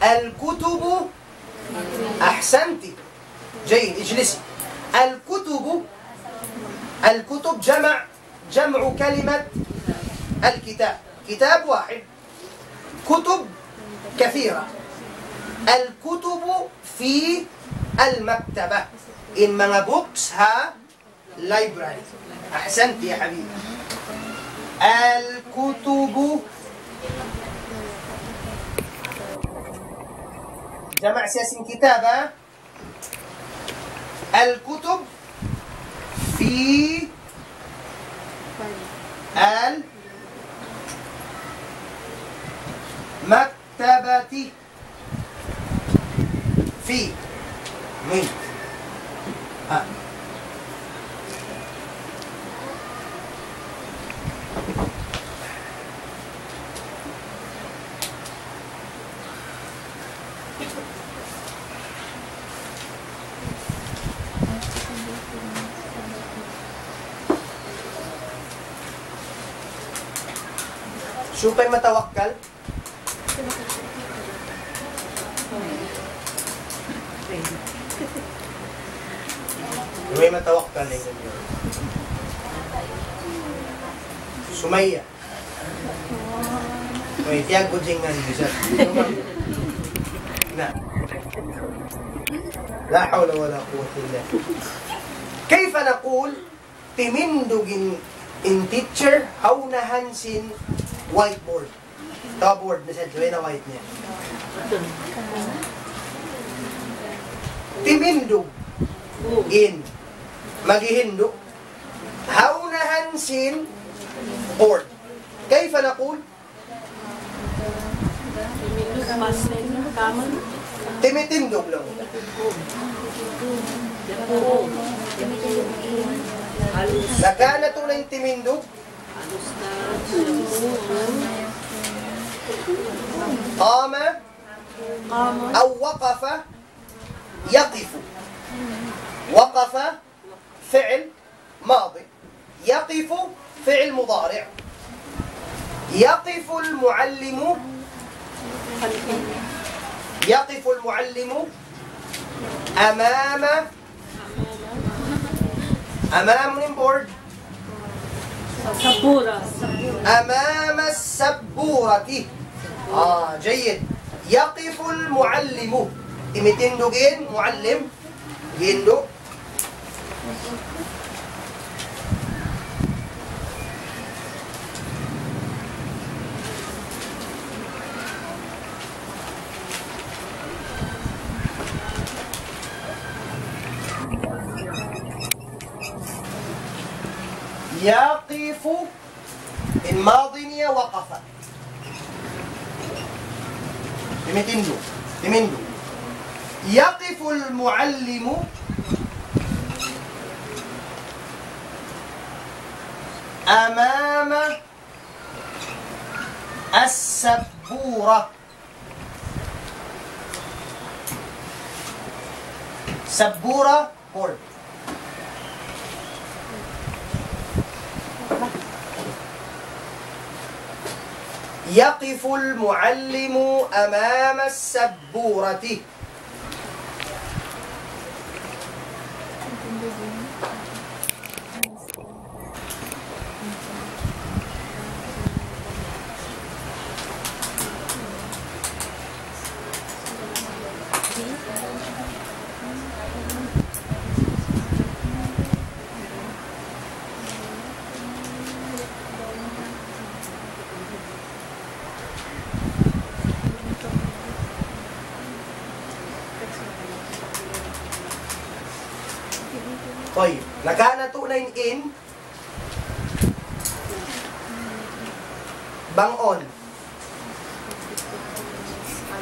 الكتب أحسنتي. جيد اجلسي. الكتب جمع كلمة الكتاب. كتاب واحد. كتب كثيرة. الكتب في المكتبة. إن من books ها library. أحسنت يا حبيبي. الكتب جمع سياسي كتابة. الكتب في المكتبة. في من شو باي متوكل؟ ما توكل سمية tiang kucingan bisa nah لا حول ولا قوة إلا كيف نقول تمندق in teacher أو نهنسين white board board مثلا وين white niya تمندق in maghihindo أو نهنسين board كيف نقول timitindog lang nagana to na yung timindog قام أو وقف يقف وقف فعل ماضي يقف فعل مضارع يقف المعلم أمام البورد أمام السبورة جيد يقف المعلم تمتندو جين معلم جيندو يقف الماضي وقف تمندو يقف المعلم أمام As-sabura. Sabura, board. يقف المعلم أمام السبورة. طيب, nakana tunayn in bangon.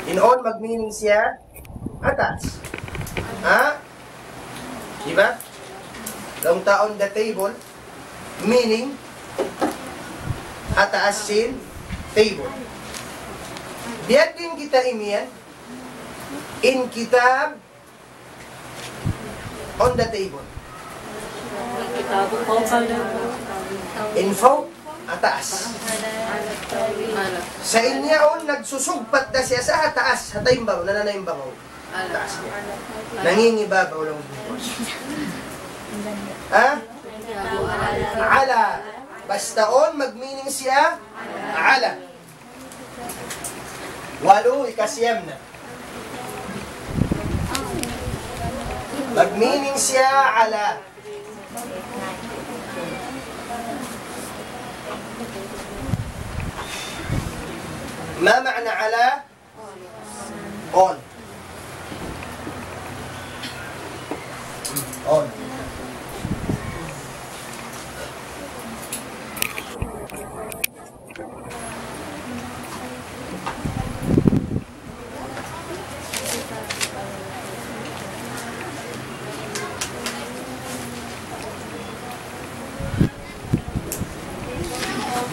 In on, mag-meaning siya atas. Ha? Diba? Long taon the table, meaning ataas sin table. Diyan din kita imian in kitab on the table. Info, ataas. Sa inyaon, nagsusugpat na siya sa ataas. Hatayimbaw, nananayimbaw. Ataas niya. Nangingibabaw lang. Ha? Ala. Basta on, mag-meaning siya, ala. Walo, ikasyam na. Mag-meaning siya, ala. ما معنى على on on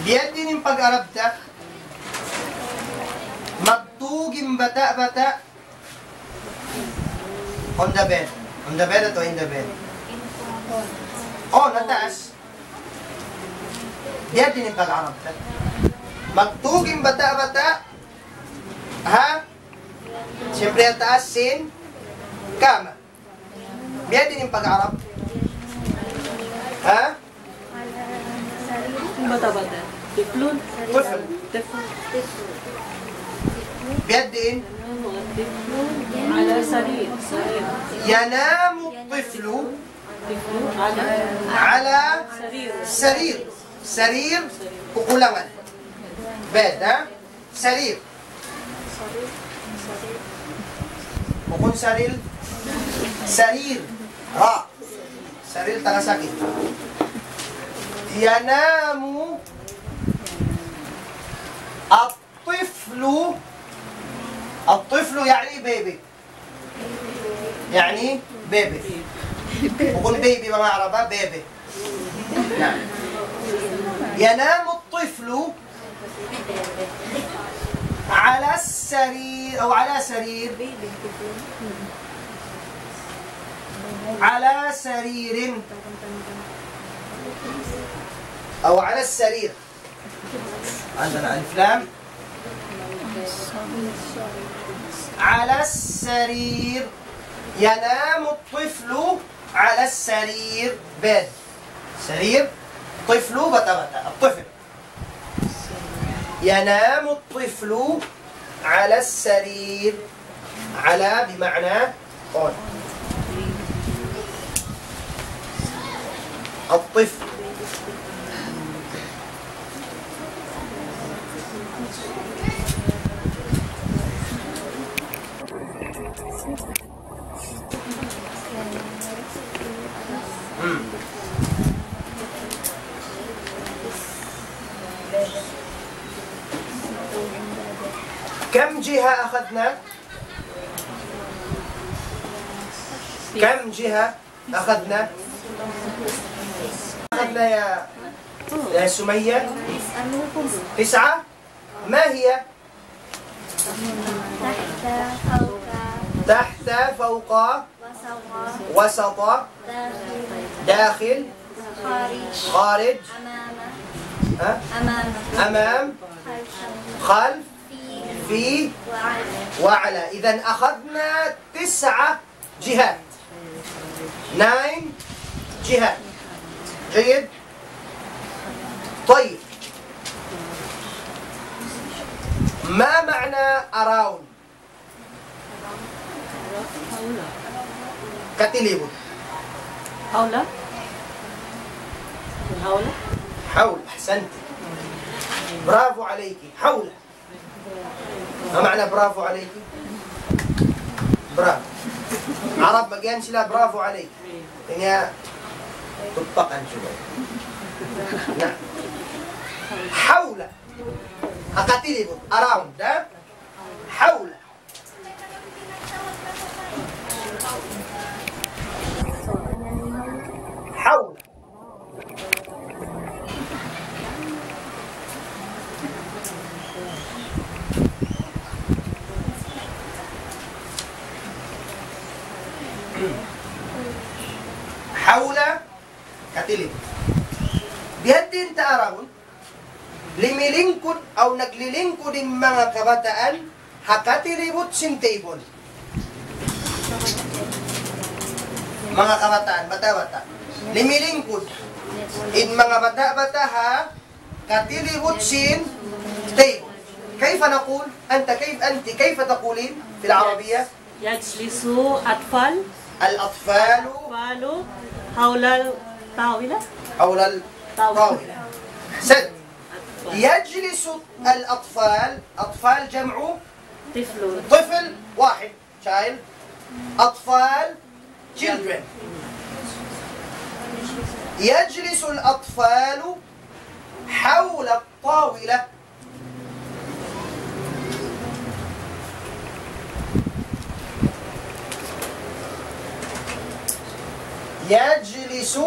diyan din yung pag-arab ta. Magtugim bata-bata on the bed. On the bed ito, in the bed. On, nataas. Diyan din yung pag-arab ta. Magtugim bata-bata. Ha? Siyempre ang taas, sin, kama. Diyan din yung pag-arab. Ha? Bata-bata. Tiflun. Tiflun. بيد على سرير. ينام الطفل على سرير. سرير kukulangan. Bed, ha? Sarir. Bukun saril. Sarir. Ra. Sarir takasakit. Yanamu الطفل. الطفل يعني بيبي. يعني بيبي. بقول بيبي ما أعرفها بيبي. نعم. ينام الطفل على السرير أو على سرير. على سرير أو على السرير. عندنا ألف لام. على السرير. ينام الطفل على السرير. بيد. سرير. طفل بتا بتا. الطفل. ينام الطفل على السرير. على بمعنى on. الطفل. كم جهة أخذنا؟ كم جهة أخذنا؟ أخذنا يا سمية 9 ما هي؟ تحت تحت فوق فوق وسط وسط داخل داخل خارج خارج أمام ها؟ أمام أمام خلف خلف في في وعلى وعلى. إذا أخذنا 9 جهات 9 جهات. جيد. طيب ما معنى around؟ كتليبون حول. حول. حول. أحسنت، برافو عليكي. حول. ما معنى برافو عليكي؟ برافو. عرب bagian sila برافو عليك. Kaya tupakan شوي. نعم. حول. أكتليبون around. ها؟ حول. حول. حول كتليبون. Bihadin taaraon, limilingkod o naglilingkod ng mga kabataan, hakatilibot sintibon. Mga kabataan, bata-bata. Limilingkod. In mga bata-bata ha, katilibot sintibon. كيف نقول؟ كيف تقولين في العربية؟ يجلس أطفال. الأطفال أطفال حول الطاولة. حول الطاولة. أحسنت. يجلس الأطفال، أطفال جمع طفل. طفل واحد child. أطفال children. يجلس الأطفال حول الطاولة. يجلس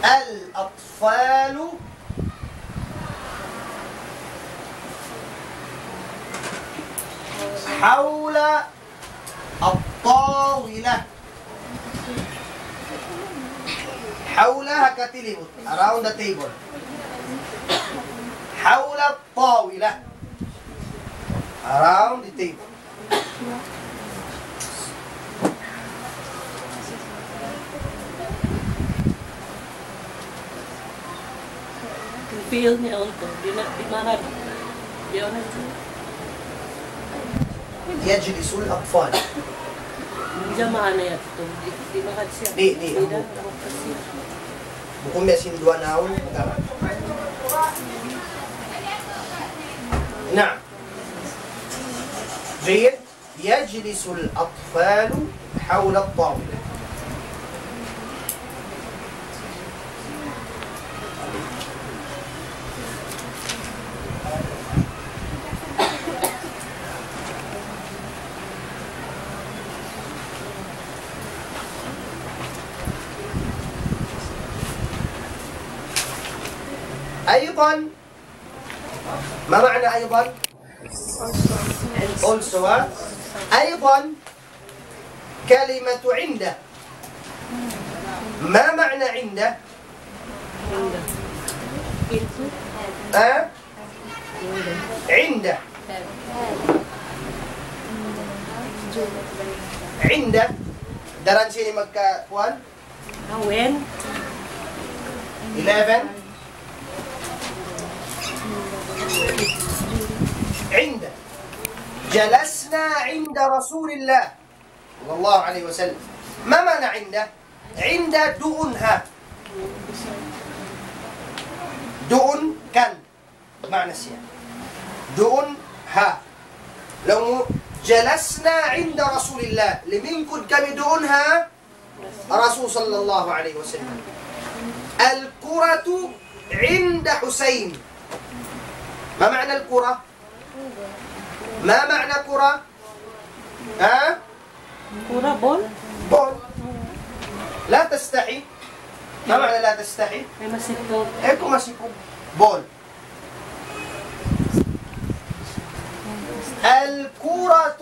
الأطفال حول الطاولة. حولها كتليبوت around the table. حول الطاولة around the table. Feel niya unto. Di mana. Di mana. يجلس الأطفال. Jamaah na yan ito. Di makad siya. Di. Bukan mesin 2 naon. نعم. جيد. يجلس الأطفال حول الطاولة. أيضا ما معنى أيضا؟ also. أيضا كلمة عنده. ما معنى عنده؟ عنده. عنده daran sini magkakuan? When? 11. عند جلسنا عند رسول الله صلى الله عليه وسلم. ما معنى عنده؟ عند دؤنها. دؤن كان معنى سيا دؤنها. لو جلسنا عند رسول الله لمن كنت كم دؤنها رسول صلى الله عليه وسلم. الكرة عند حسين. ما معنى الكرة؟ ما معنى كرة؟ Kura ball? بول. لا تستحي. ما معنى لا تستحي؟ May masikot. ايكو ماسيكو بول. الكرة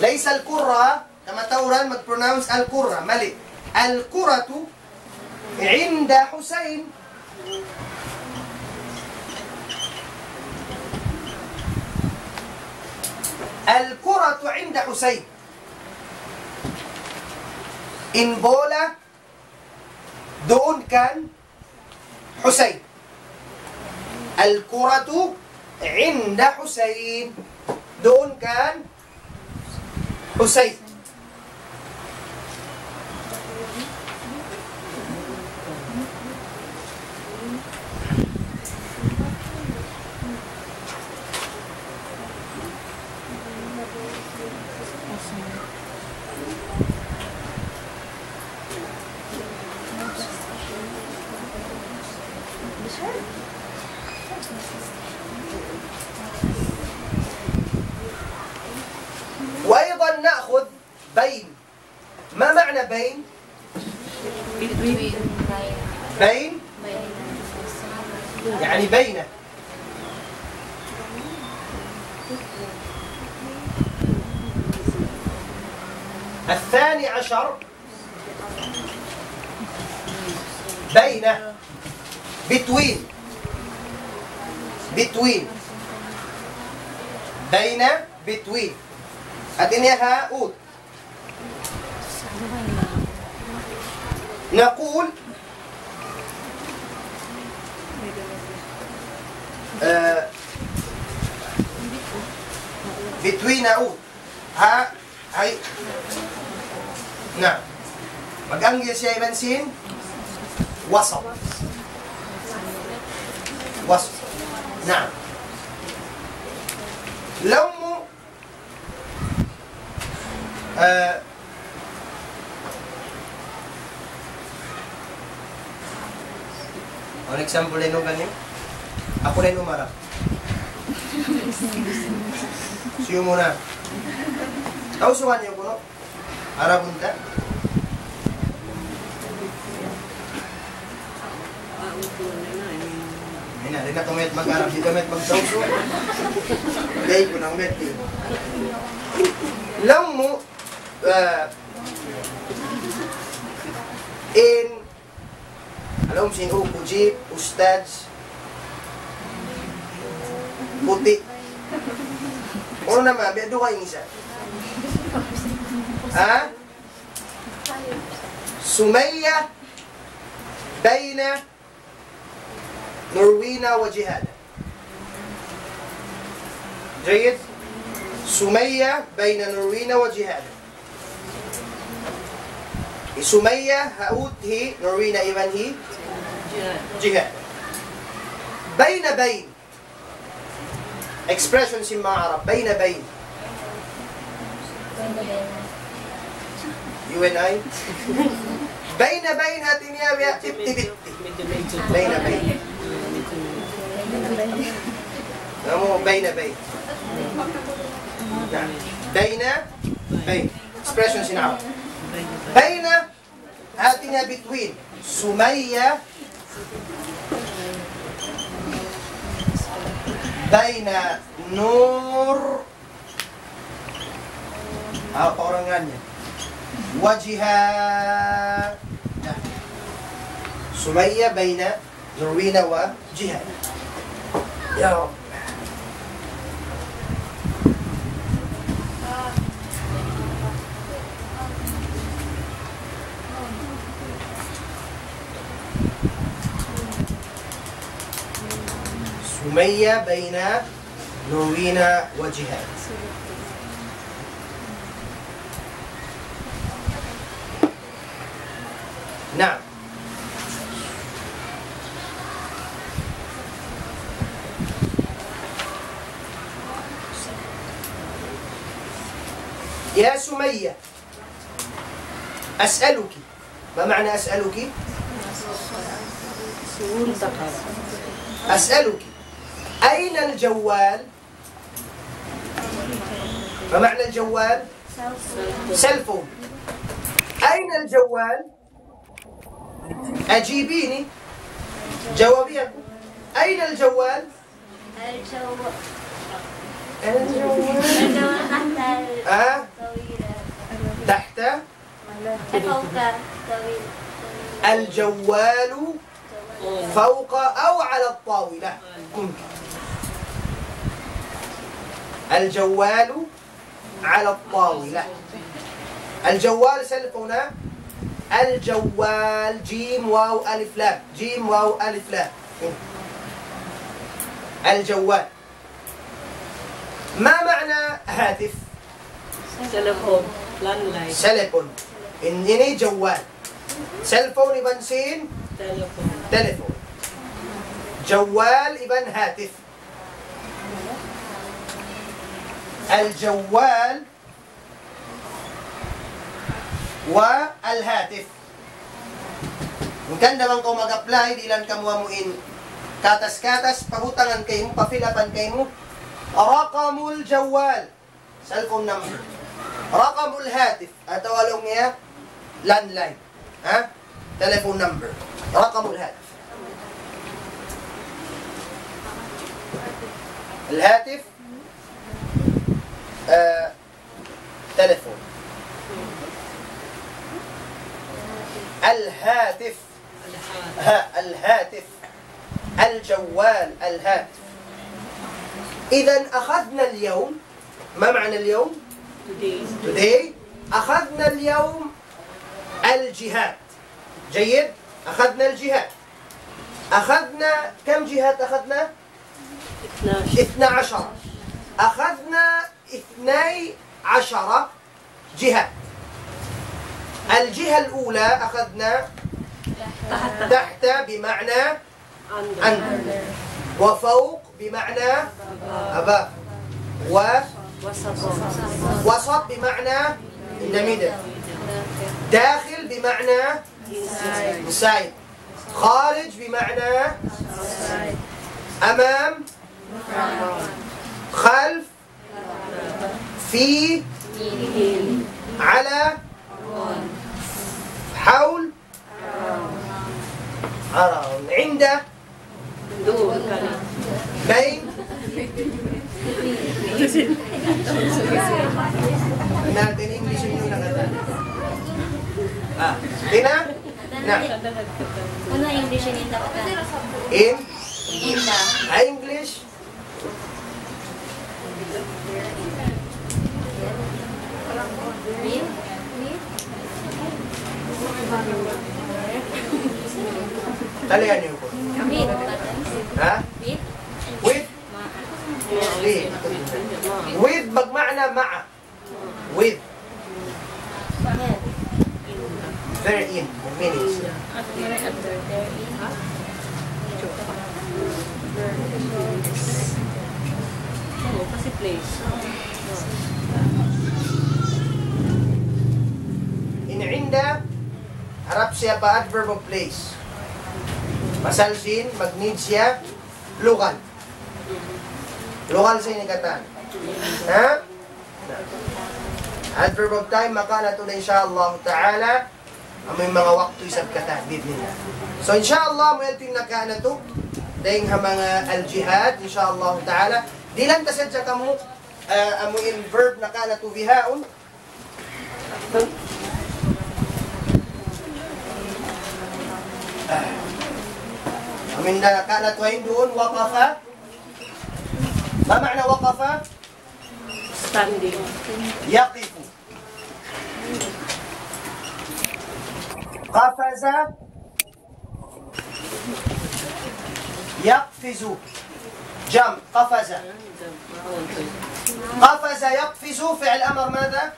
ليس الكرة كما توران mag-pronounce الكرة مالي الكرة عند حسين الكرة عند حسين in bola doon kan حسين الكرة عند حسين doon kan حسين وأيضا نأخذ بين. ما معنى بين؟ بين يعني بين. الثاني عشر بين between بين between أدنيها أود نقول between أود هاي نعم mag-English siya ibansin وسط نعم لو an example na nung galing ako na yung umarap siyo muna tausuhan niyo kuno arabunta ina rin na kumet mag-arap di kumet mag-tauso gay ko ng met lang mo in alam sin Ujib, Ustads puti ano naman, bedo kayong isa Sumaya Bayna Nurwina wa Jihad جيد سمية بين نروينا وجهاد سمية هؤد هي نروينا إيمان هي جهاد بين expression سمع عرب بين you and I بين هاتين يا بيا بتي بين نمو بين expression سنعرف بين هاتنا between سمية بين نور orangannya وجهاد سمية بين نروينا وجهاد يا رب سمية بين نروينا وجهاد نعم يا سمية أسألك ما معنى أسألك؟ أسألك أين الجوال؟ ما معنى الجوال؟ سيلفون أين الجوال؟ أجيبيني جوابي أين الجوال؟ الجوال الجوال تحت تحت فوق طويلة الجوال فوق أو على الطاولة. الجوال على الطاولة. الجوال سلفنا الجوال جيم واو ألف لام جيم واو ألف لام. الجوال. ما معنى هاتف؟ Telephone. Landline. سلفون. إنني جوال. سلفون إبن سين Telephone. تليفون. جوال إبن هاتف. الجوال والهاتف. Maganda man kung mag-apply, di lang kamuamuin katas-katas, pahutangan kayo, pafilapan kayo. Raqamul jawal, cellphone number. Raqamul hatif, atau along niya, landline. Ha? Telephone number. Raqamul hatif. الهاتف تليفون. الهاتف الهاتف. الجوال الهاتف. إذا أخذنا اليوم، ما معنى اليوم؟ Today. أخذنا اليوم الجهات. جيد؟ أخذنا الجهات. أخذنا كم جهات أخذنا؟ 12. أخذنا 12 جهة. الجهة الأولى أخذنا تحت بمعنى under، وفوق بمعنى above، ووسط بمعنى in the middle، داخل بمعنى inside، خارج بمعنى أمام، خلف، في، على، حول، around، عند، بين. natin English yung nakatan. Tina? Na. Ano English yun dapat? In? Inda. English? Talian niyo po. With. Ha? With. With? With. With magmana ma'a. With. Very in. Minutes. Kasi place. In inda, harap siya pa adverb of place. Masalsin, mag-need siya, lokal. Lokal sa inikatan. Ha? Adverb of time, makala to na insyaAllah ta'ala, may mga waktu isang kata, dito nila. So insyaAllah, may ating naka na to, dahil mga al-jihad, insyaAllah ta'ala, di lang kasadya ka mo, amuin verb na ka na to vihaon, amin na ka na to ay doon, waqafa. Ma ma'na waqafa? Standing. Yaqifu. Qafaza. Yaqfizu. Jump. Qafaza. قفز يقفز فعل أمر ماذا؟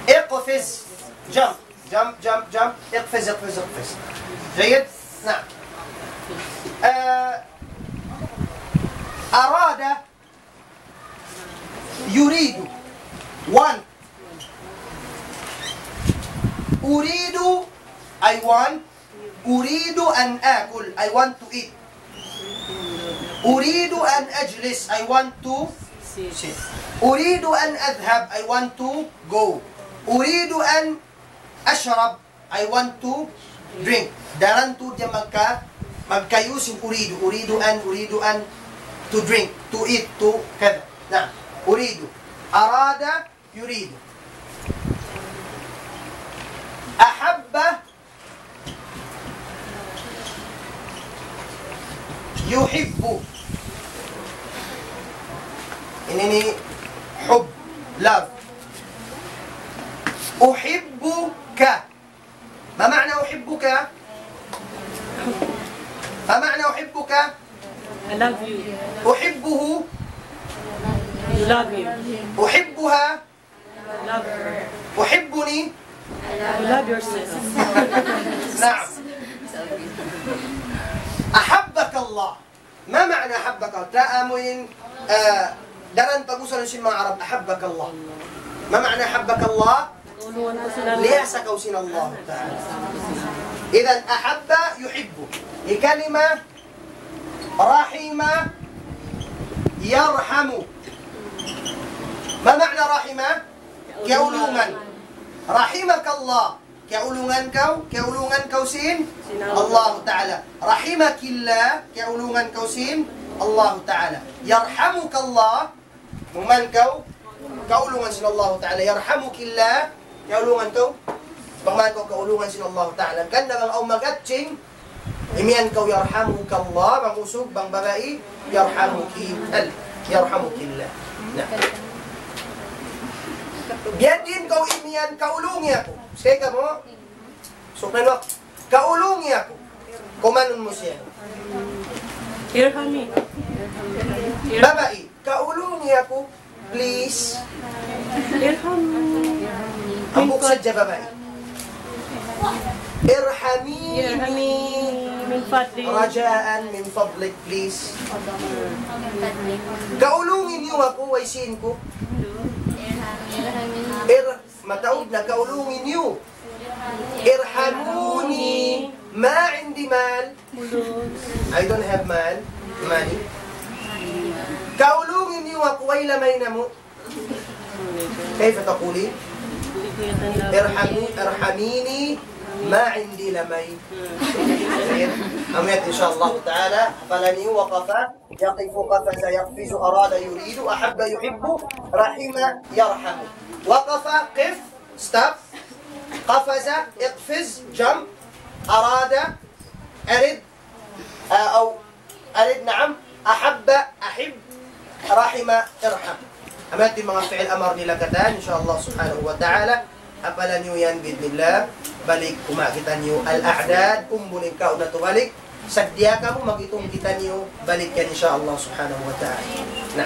اقفز. جمب جمب جمب جمب اقفز اقفز اقفز. جيد؟ نعم. أراد يريد want. أريد I want. أريد أن آكل I want to eat. أريد أن أجلس I want to sit. أريد أن أذهب I want to go. أريد أن أشرب I want to drink. Daran tu dia magkayus yung أريد. أريد أن to drink, to eat, to كذا. نعم. أريد. أراد يريد. أحب يحب. إنني حب love. أحبك. ما معنى أحبك؟ ما معنى أحبك؟ I love you. أحبه. You love him. أحبها. Love her. أحبني. You love yourself. نعم. أحبك الله. ما معنى أحبك؟ تأمين درن تقول سنة عرب أحبك الله. ما معنى أحبك الله؟ ليس كوسين الله تعالى. إذا أحب يحب. لكلمة رحم يرحم. ما معنى رحم؟ كأولوما. رحمك الله. كأولوغان كوسين الله تعالى. رحمك الله. كأولوغان كوسين الله تعالى. يرحمك الله. من كأولوغان سين الله تعالى. يرحمك الله. كأولوغان بمان كأولوغان سين الله تعالى. كان بang أو مغتشين إميان كو يرحمك الله. بang usog bang bagai يرحمك الله. نعم. Biadin kau imian kaulungi aku. Sekali kamu. Suknan wak. Kaulungi aku. Kumanun mo siya. Irhami. Babai, kaulungi aku. Please. Irhami. Ambuk saja babai. Irhamini. Irhami. Min fadli. Rajaan min fadlik, please. Kaulungin niyo ako, waisin ko. متعود كأولوني نيو. ارحموني. ما عندي مال. I don't have money. كأولوني نيو ويل ما ينمو. كيف تقولي؟ ارحميني ما عندي لمي. أميت إن شاء الله تعالى. فلني وقف يقف قفز يقفز أراد يريد أحب يحب رحم يرحم. وقف قف stop. قفز اقفز jump. أراد أرد أو أرد نعم. أحب أحب رحم ارحم. أمات mga fi'il amar nila katan إن شاء الله سبحانه وتعالى. Apalan nyo yan bidnillah. Balik kumakita nyo al-a'dad. Umbunin ka na tubalik. Sadya ka mo mag-itong kita nyo. Balik yan insya Allah subhanahu wa ta'ala. Na.